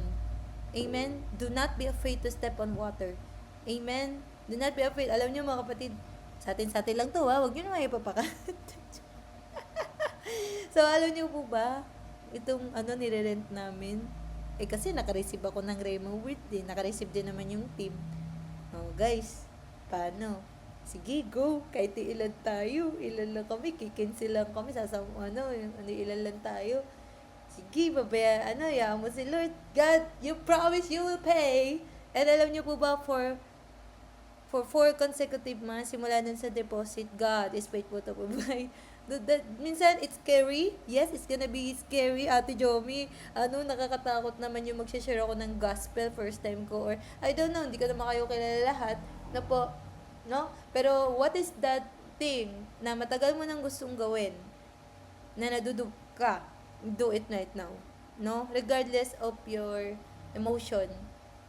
Amen? Do not be afraid to step on water. Amen? Do not be afraid. Alam niyo mga kapatid, sa atin lang to, huwag niyo naman ipapakat. So, alam niyo po ba, itong nire-rent namin, kasi naka-receive ako ng Rema Word din. Naka-receive din naman yung team. Guys, paano? Sige, go. Kahit ilan tayo. Ilan lang kami. Kikinsel lang kami. Ilan lang tayo. Sige, yaan mo si Lord. God, you promise you will pay. And alam niyo po ba, for 4 consecutive months, simula nun sa deposit, God is faithful to provide. Minsan, it's scary. Yes, it's gonna be scary, Ate Jomi. Nakakatakot naman yung mag-share ako ng gospel first time ko. Or, I don't know, hindi ko naman kayo kilala lahat. Na po, no? Pero, what is that thing na matagal mo nang gustong gawin? Na nadudub ka? Do it right now. No? Regardless of your emotion.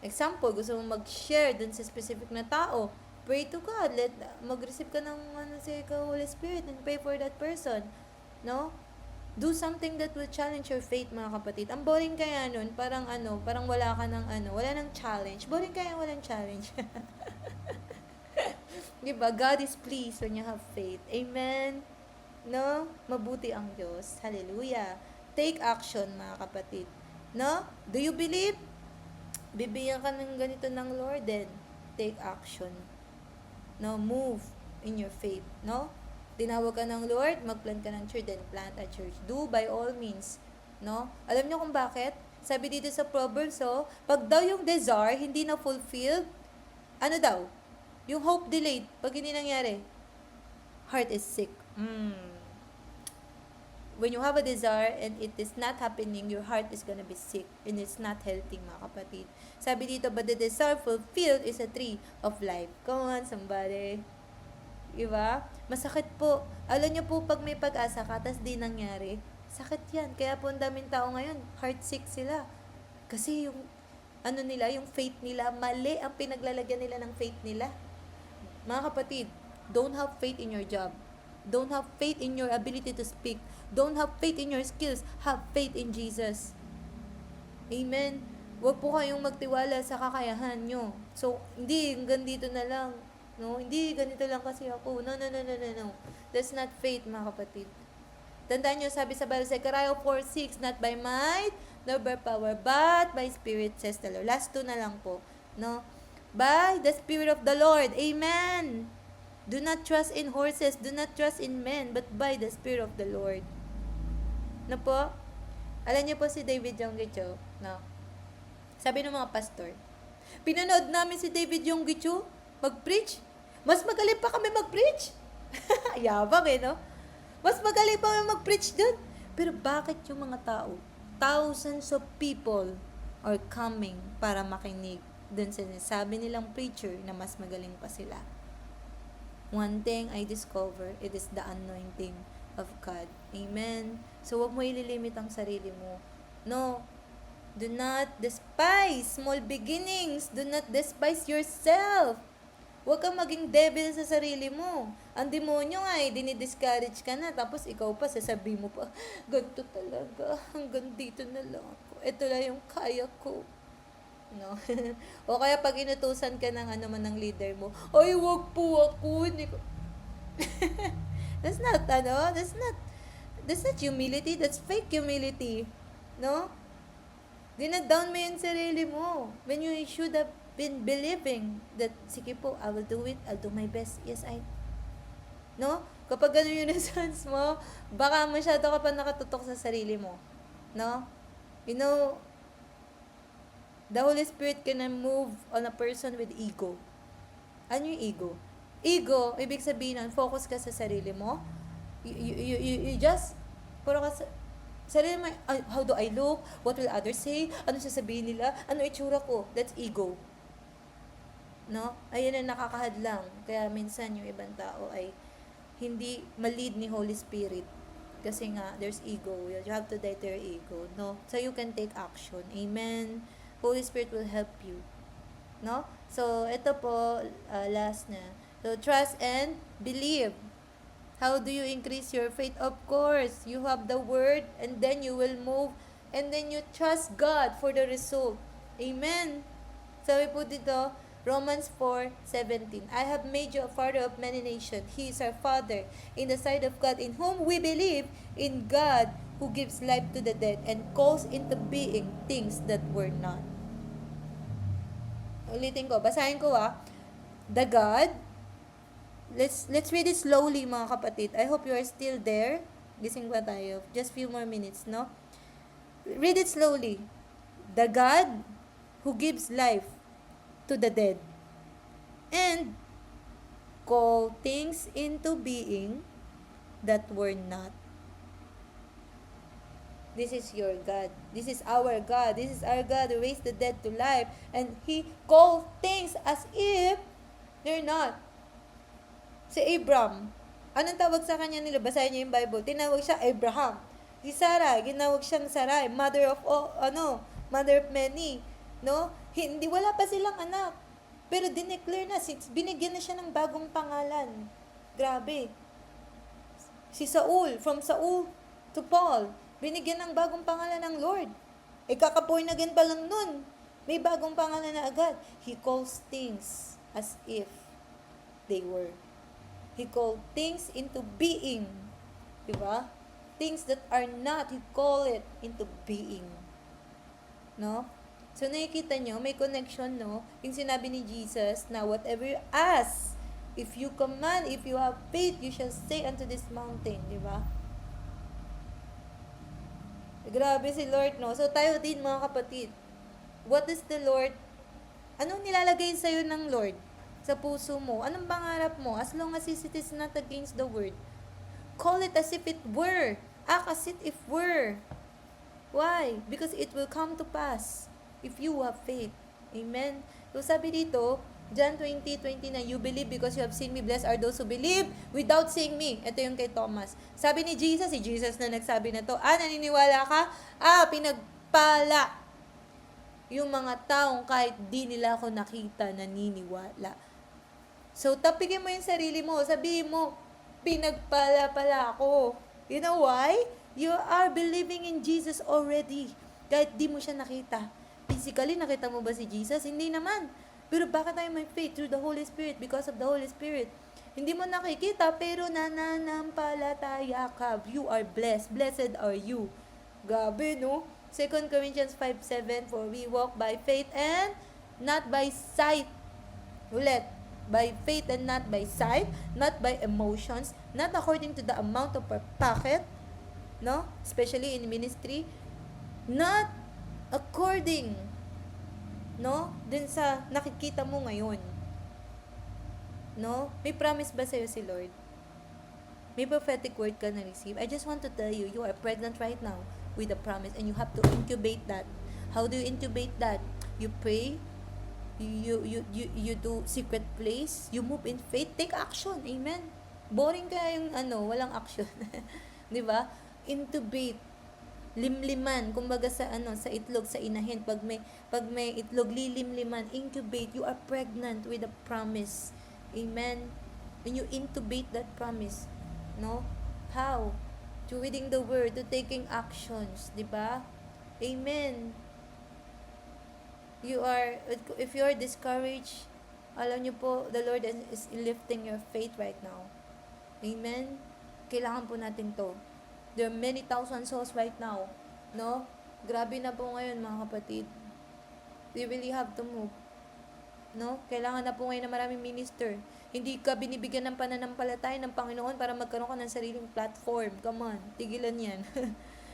Example, gusto mo mag-share dun sa specific na tao. Pray to God. Mag-receive ka ng Holy Spirit and pray for that person. No? Do something that will challenge your faith, mga kapatid. Ang boring kaya nun, parang wala ka ng wala nang challenge. Boring kaya walang challenge. Diba? God is pleased when you have faith. Amen? No? Mabuti ang Diyos. Hallelujah. Take action, mga kapatid. No? Do you believe? Bibigyan ka ng ganito ng Lord, then take action. No, move in your faith, no? Tinawag ka ng Lord, magplant ka ng church, then plant a church. Do by all means, no? Alam niyo kung bakit? Sabi dito sa Proverbs, pag daw yung desire hindi na fulfilled, yung hope delayed, pag hindi nangyari, heart is sick. When you have a desire and it is not happening, your heart is gonna be sick and it's not healthy, mga kapatid. Sabi dito, but the desire fulfilled is a tree of life. Come on, somebody. Diba? Masakit po. Alam niyo po, pag may pag-asa ka, tas di nangyari, sakit yan. Kaya po ang daming tao ngayon, heart sick sila. Kasi yung, ano nila, yung faith nila, mali ang pinaglalagyan nila ng faith nila. Mga kapatid, don't have faith in your job. Don't have faith in your ability to speak. Don't have faith in your skills. Have faith in Jesus. Amen. Huwag po kayong magtiwala sa kakayahan nyo. So, hindi, hanggang dito na lang. No? Hindi, ganito lang kasi ako. No. That's not faith, mga kapatid. Tandaan nyo, sabi sa Bible, Zechariah 4:6, not by might, nor by power, but by Spirit, says the Lord. Last two na lang po. No? By the Spirit of the Lord. Amen. Do not trust in horses, do not trust in men, but by the Spirit of the Lord. Na po? Alam niyo po si David Yonggicho, no? Sabi ng mga pastor, pinanood namin si David Yonggicho mag-preach. Mas magaling pa kami mag-preach. Yabang no? Mas magaling pa kami mag-preach dun. Pero bakit yung mga tao, thousands of people are coming para makinig dun sa sabi nilang preacher na mas magaling pa sila? One thing I discover, it is the anointing of God. Amen. So, wag mo ililimit ang sarili mo. No. Do not despise small beginnings. Do not despise yourself. Huwag kang maging devil sa sarili mo. Ang demonyo nga dinidiscourage ka na. Tapos ikaw pa, sasabihin mo pa, ganito talaga. Hanggang dito na lang ako. Ito lang yung kaya ko. No? O kaya pag inutusan ka ng ng leader mo, ay, wag po ako. That's not humility, that's fake humility. No? Dinadown mo yung sarili mo. When you should have been believing that, sige po, I will do it, I'll do my best. Yes, no? Kapag gano'n yung response mo, baka masyado ka pa nakatutok sa sarili mo. No? You know, the Holy Spirit can move on a person with ego. Ano yung ego? Ego, ibig sabihin nun, focus ka sa sarili mo. You just, puro ka sa sarili mo, how do I look? What will others say? Ano sasabihin nila? Ano itsura ko? That's ego. No? Ayun ang nakakahadlang. Kaya minsan yung ibang tao ay hindi ma-lead ni Holy Spirit. Kasi nga, there's ego. You have to die to your ego. No? So you can take action. Amen. Holy Spirit will help you. No? So, ito po, last na. So, trust and believe. How do you increase your faith? Of course, you have the word, and then you will move, and then you trust God for the result. Amen. Sabi po dito, Romans 4:17, I have made you a father of many nations. He is our Father in the sight of God, in whom we believe, in God, who gives life to the dead and calls into being things that were not. Ulitin ko, basahin ko the God, let's read it slowly mga kapatid. I hope you are still there. Gising pa tayo. Just few more minutes, no? Read it slowly. The God who gives life to the dead and call things into being that were not. This is your God. This is our God. This is our God who raised the dead to life. And He called things as if they're not. Si Abram, anong tawag sa kanya nila? Basahin niyo yung Bible. Tinawag siya Abraham. Si Sarah, ginawag siyang Sarai, mother of many. No? Hindi, wala pa silang anak. Pero dineclare na, binigyan na siya ng bagong pangalan. Grabe. Si Saul, from Saul to Paul, binigyan ng bagong pangalan ng Lord. Kakapoy na gan pa lang nun. May bagong pangalan na agad. He calls things as if they were. He called things into being. Diba? Things that are not, He called it into being. No? So, nakikita nyo, may connection, no? Yung sinabi ni Jesus na whatever you ask, if you command, if you have faith, you shall say unto this mountain. Diba? Grabe si Lord, no? So, tayo din, mga kapatid. What is the Lord? Anong nilalagay sa'yo ng Lord? Sa puso mo? Anong pangarap mo? As long as it is not against the word. Call it as if it were. Act as if were. Why? Because it will come to pass if you have faith. Amen? So, sabi dito, John 20:20 na, you believe because you have seen me. Blessed are those who believe without seeing me. Ito yung kay Thomas. Sabi ni Jesus, si Jesus na nagsabi na to, naniniwala ka? Pinagpala. yung mga taong kahit di nila ako nakita, naniniwala. So, tapigin mo yung sarili mo. Sabihin mo, pinagpala pala ako. You know why? You are believing in Jesus already. Kahit di mo siya nakita. Physically, nakita mo ba si Jesus? Hindi naman. Pero bakit tayo may faith? Through the Holy Spirit. Because of the Holy Spirit. Hindi mo nakikita, pero nananampalataya ka. You are blessed. Blessed are you. Gabi, no? 2 Corinthians 5:7, for we walk by faith and not by sight. Ulit, by faith and not by sight, not by emotions, not according to the amount of our pocket, no? Especially in ministry, not according, no? Dun sa nakikita mo ngayon. No? May promise ba sa'yo si Lord? May prophetic word ka na-receive? I just want to tell you, you are pregnant right now with a promise and you have to incubate that. How do you incubate that? You pray, you do secret place, you move in faith, take action. Amen. Boring kaya yung walang action. 'Di ba? Intubate, limliman, kumbaga sa sa itlog sa inahin, pag may itlog lilimliman, incubate, you are pregnant with a promise. Amen. When you intubate that promise, no? How? To reading the word, to taking actions, 'di ba? Amen. If you are discouraged, alam niyo po, the Lord is lifting your faith right now. Amen. Kailangan po natin 'to. There are many thousand souls right now, no? Grabe na po ngayon, mga kapatid. We really have to move. No? Kailangan na po ngayon na maraming minister. Hindi ka binibigyan ng pananampalataya ng Panginoon para magkaroon ka ng sariling platform. Come on, tigilan yan.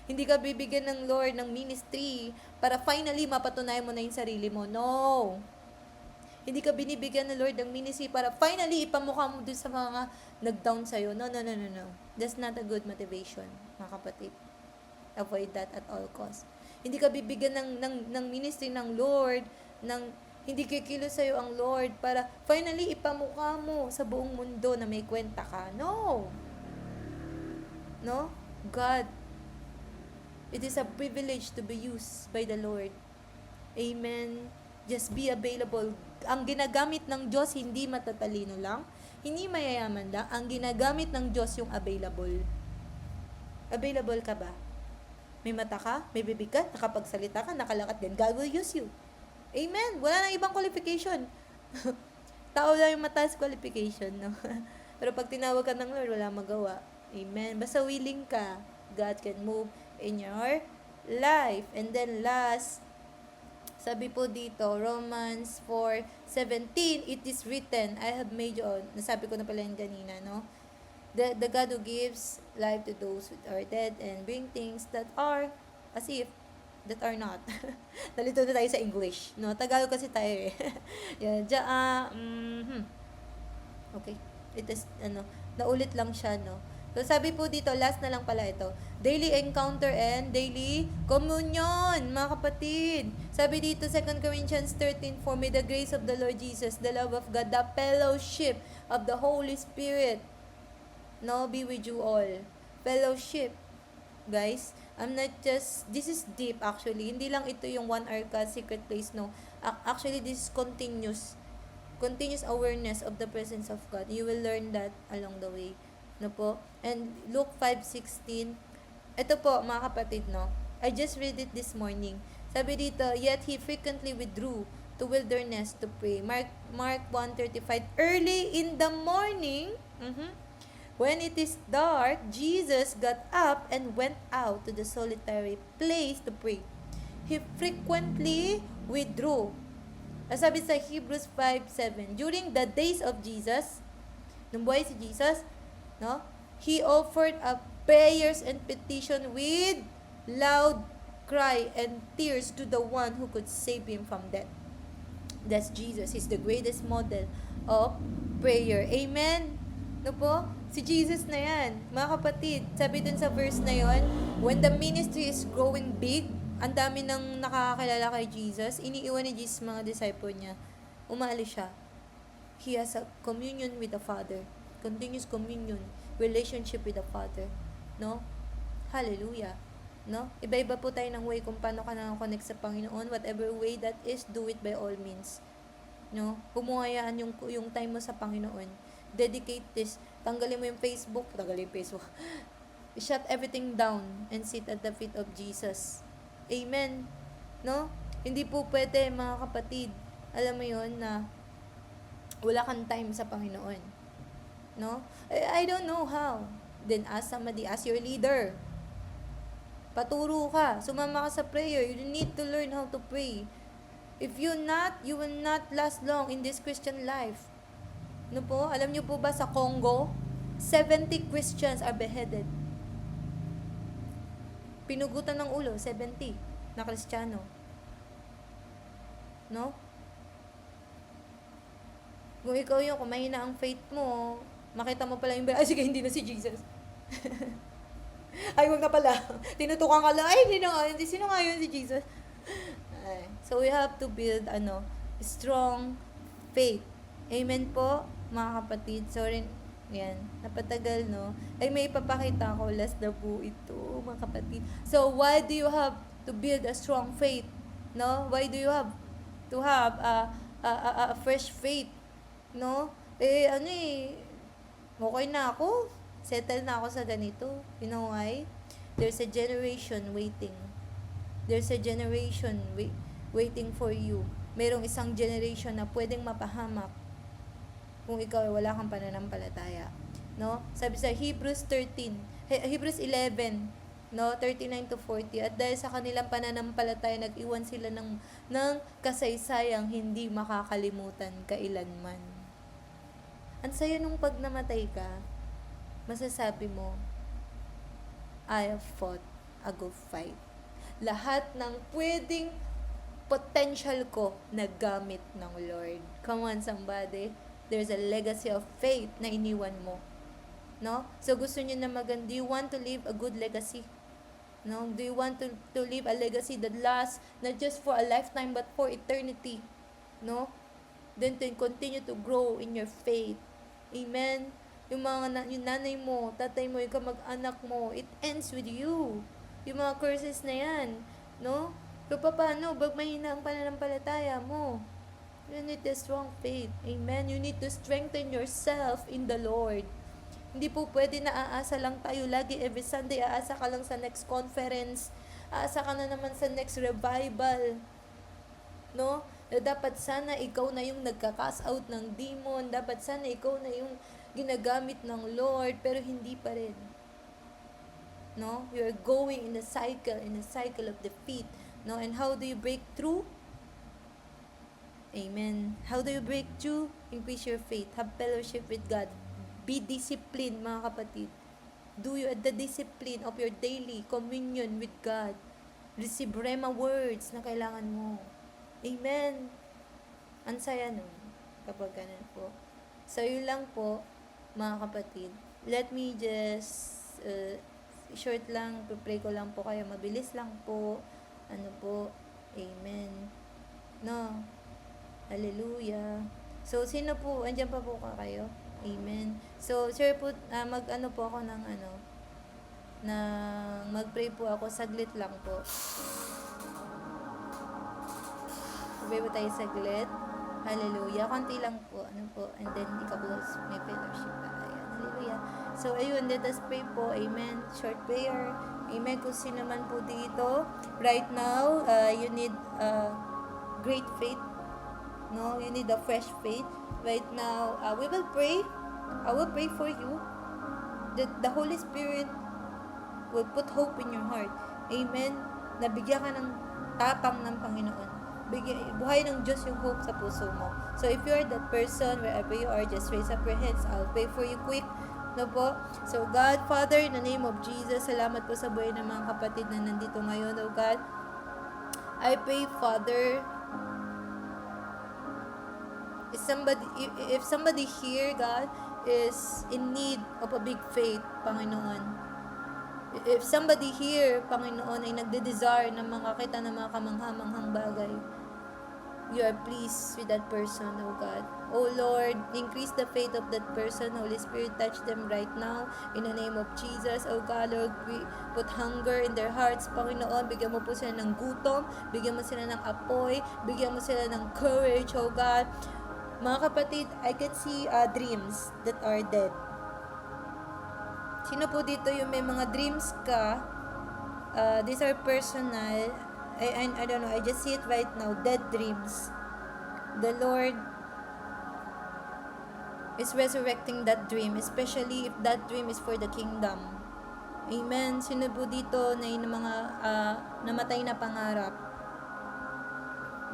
Hindi ka bibigyan ng Lord ng ministry para finally mapatunayan mo na yung sarili mo. No! Hindi ka binibigyan ng Lord ng ministry para finally ipamukha mo dun sa mga nag-down sa'yo. No. That's not a good motivation, mga kapatid. Avoid that at all costs. Hindi ka bibigyan ng ministry ng Lord, hindi kikilos sa'yo ang Lord para finally ipamukha mo sa buong mundo na may kwenta ka. No! No? God, it is a privilege to be used by the Lord. Amen. Just be available. Ang ginagamit ng Diyos, hindi matatalino lang, hindi mayayaman lang. Ang ginagamit ng Diyos yung available. Available ka ba? May mata ka? May bibig ka? Nakapagsalita ka? Nakalakat din? God will use you. Amen. Wala nang ibang qualification. Tao lang yung mataas qualification, no? Pero pag tinawag ka ng Lord, wala magawa. Amen. Basta willing ka, God can move in your life. And then last, sabi po dito, Romans 4:17, it is written, I have made you, nasabi ko na pala yung ganina, no? The God who gives life to those who are dead and bring things that are as if that are not. Nalito na tayo sa English. No, Tagalog kasi tayo eh. Yan. Okay. It is, naulit lang siya, no. So, sabi po dito, last na lang pala ito. Daily encounter and daily communion, mga kapatid. Sabi dito, 2 Corinthians 13, for may the grace of the Lord Jesus, the love of God, the fellowship of the Holy Spirit, no, be with you all. Fellowship. Guys, this is deep actually. Hindi lang ito yung 1 hour ka secret place, no. Actually, this is continuous awareness of the presence of God. You will learn that along the way. No po? And Luke 5:16, ito po, mga kapatid, no. I just read it this morning. Sabi dito, yet he frequently withdrew to wilderness to pray. Mark 1:35, early in the morning, when it is dark, Jesus got up and went out to the solitary place to pray. He frequently withdrew. Sabi sa Hebrews 5:7, during the days of Jesus, nung buhay si Jesus, no, he offered up prayers and petition with loud cry and tears to the one who could save him from death. That's Jesus. He's the greatest model of prayer. Amen? No po? Si Jesus na yan. Mga kapatid, sabi dun sa verse na yon, when the ministry is growing big, ang dami nang nakakakilala kay Jesus, iniiwan ni Jesus mga disciple niya. Umaalis siya. He has a communion with the Father. Continuous communion. Relationship with the Father. No? Hallelujah. No? Iba-iba po tayo ng way kung paano ka na-connect sa Panginoon. Whatever way that is, do it by all means. No? Humungayaan yung time mo sa Panginoon. Dedicate this. Tanggalin mo yung Facebook. Shut everything down and sit at the feet of Jesus. Amen. No? Hindi po pwede, mga kapatid. Alam mo yon na wala kang time sa Panginoon. No? I don't know how. Then ask somebody, ask your leader. Paturo ka, sumama ka sa prayer. You need to learn how to pray. If you not, you will not last long in this Christian life. No po? Alam niyo po ba sa Congo, 70 Christians are beheaded. Pinugutan ng ulo, 70 na Kristiyano. No? Kung ikaw yung, kung mahina ang faith mo, makita mo pala yung, ay sige, hindi na si Jesus. Ay, wag na pala. Tinutukan ka lang, ay, hindi, sino nga yun si Jesus? Ay. So, we have to build, strong faith. Amen po, mga kapatid. Sorry, yan, napatagal, no? Ay, may ipapakita ko, last na po ito, mga kapatid. So, why do you have to build a strong faith? No? Why do you have to have a fresh faith? No? Okay na ako. Settle na ako sa ganito. You know why? There's a generation waiting. There's a generation waiting for you. Merong isang generation na pwedeng mapahamak kung ikaw ay wala kang pananampalataya. No? Sabi sa Hebrews 11, no, 39 to 40. At dahil sa kanilang pananampalataya, nag-iwan sila ng kasaysayang hindi makakalimutan kailanman. Ang saya nung pag namatay ka, masasabi mo, I have fought a good fight. Lahat ng pwedeng potential ko nagamit ng Lord. Come on, somebody. There's a legacy of faith na iniwan mo. No? So, gusto niyo na do you want to leave a good legacy? No? Do you want to leave a legacy that lasts not just for a lifetime but for eternity? No? Then to continue to grow in your faith. Amen? Yung nanay mo, tatay mo, yung kamag-anak mo, it ends with you. Yung mga curses na yan. No? So, paano? Bag mahina ang pananampalataya mo. You need a strong faith. Amen? You need to strengthen yourself in the Lord. Hindi po pwede na aasa lang tayo lagi. Every Sunday, aasa ka lang sa next conference. Aasa ka na naman sa next revival. No? Dapat sana ikaw na yung nagka-cast out ng demon. Dapat sana ikaw na yung ginagamit ng Lord. Pero hindi pa rin. No? You're going in a cycle of defeat. No? And how do you break through? Amen. How do you break through? Increase your faith. Have fellowship with God. Be disciplined, mga kapatid. Do you the discipline of your daily communion with God. Receive rhema words na kailangan mo. Amen. Ang saya nun kapag ganun po. So, yun lang po, mga kapatid. Let me just short lang, pray ko lang po kayo. Mabilis lang po. Amen. No. Hallelujah. So, sino po, andyan pa po kayo? Amen. So, sir po, po ako ng mag-pray po ako, saglit lang po. Pray po tayo saglit. Hallelujah. Konti lang po, and then ika-close may fellowship pa. Ayan. Hallelujah. So, ayun, let us pray po. Amen. Short prayer. Amen. Kung sino man po dito, right now, you need great faith. No, you need a fresh faith. Right now, we will pray. I will pray for you that the Holy Spirit will put hope in your heart. Amen. Nabigyan ka ng tapang ng Panginoon. Buhay ng Diyos yung hope sa puso mo. So, if you are that person, wherever you are, just raise up your hands. I'll pray for you quick. No po? So, God, Father, in the name of Jesus, salamat po sa buhay ng mga kapatid na nandito ngayon, oh God. I pray, Father, if somebody here, God, is in need of a big faith, Panginoon. If somebody here, Panginoon, ay nagde-desire na makakita ng mga kamangha-manghang bagay, you are pleased with that person, oh God. Oh Lord, increase the faith of that person. Holy Spirit, touch them right now in the name of Jesus. Oh God, Lord, we put hunger in their hearts, Panginoon. Bigyan mo po sila ng gutom, bigyan mo sila ng apoy, bigyan mo sila ng courage, oh God. Mga kapatid, I can see dreams that are dead. Sino po dito yung may mga dreams ka? These are personal. I don't know, I just see it right now. Dead dreams. The Lord is resurrecting that dream, especially if that dream is for the kingdom. Amen. Sino po dito na yung mga namatay na pangarap?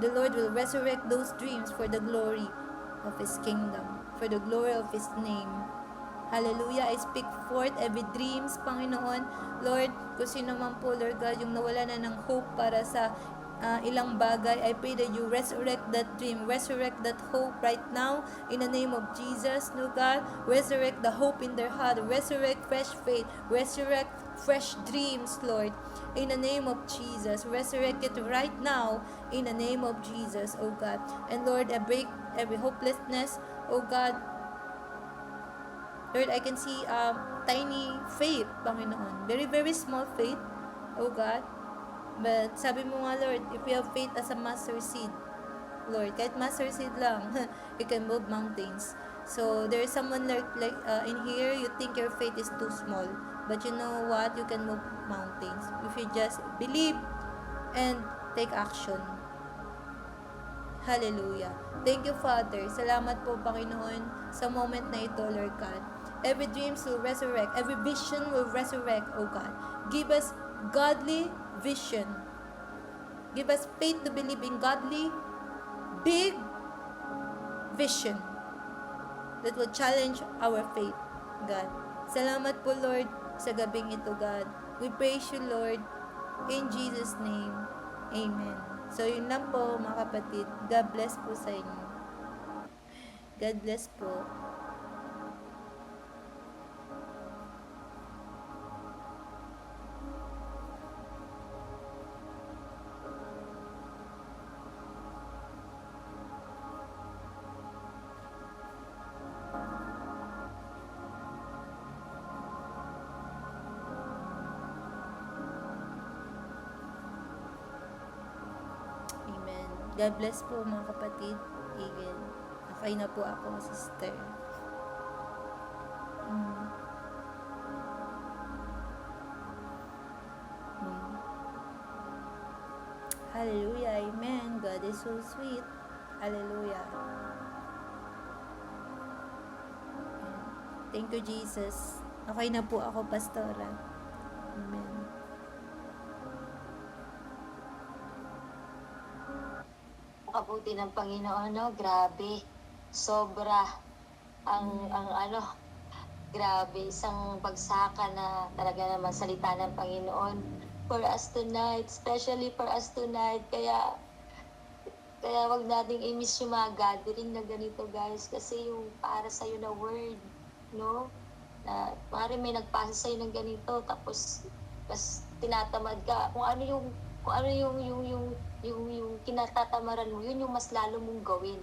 The Lord will resurrect those dreams for the glory of His kingdom, for the glory of His name. Hallelujah. I speak forth every dreams, Panginoon. Lord, kung sino man po, Lord God, yung nawala na ng hope para sa ilang bagay, I pray that you resurrect that dream, resurrect that hope right now in the name of Jesus, Lord God. Resurrect the hope in their heart, resurrect fresh faith, resurrect fresh dreams, Lord, in the name of Jesus. Resurrect it right now in the name of Jesus, oh God. And Lord, I break every hopelessness, oh God. Lord, I can see tiny faith, Panginoon. Very, very small faith, oh God. But sabi mo nga, Lord, if you have faith as a mustard seed, Lord, kahit mustard seed lang, you can move mountains. So, there is someone like in here, you think your faith is too small. But you know what? You can move mountains. If you just believe and take action. Hallelujah. Thank you, Father. Salamat po, Panginoon, sa moment na ito, Lord God. Every dreams will resurrect. Every vision will resurrect, oh God. Give us godly vision. Give us faith to believe in godly, big vision that will challenge our faith, God. Salamat po, Lord, sa gabing ito, God. We praise you, Lord, in Jesus' name. Amen. So, yun lang po, mga kapatid. God bless po sa inyo. God bless po. Amen. God bless po, mga kapatid. Amen. Okay na po ako, sister. Hallelujah. Amen. God is so sweet. Hallelujah. Thank you, Jesus. Okay na po ako, pastora. Amen. Kabuti ng Panginoon, no? Grabe. Sobra. Ang ano, grabe. Isang pagsaka na talaga naman salita ng Panginoon for us tonight. Especially for us tonight. Kaya wag nating i-miss yung mga gathering na ganito, guys. Kasi yung para sa'yo na word, no? Na maaari may nagpasa sa'yo ng ganito, tapos tinatamad ka. Kung ano yung kinatatamaran mo, yun yung mas lalo mong gawin.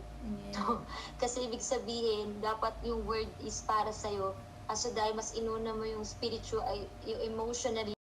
Yeah. Kasi ibig sabihin, dapat yung word is para sa'yo. Kaso dahil mas inuna mo yung spiritual, yung emotionally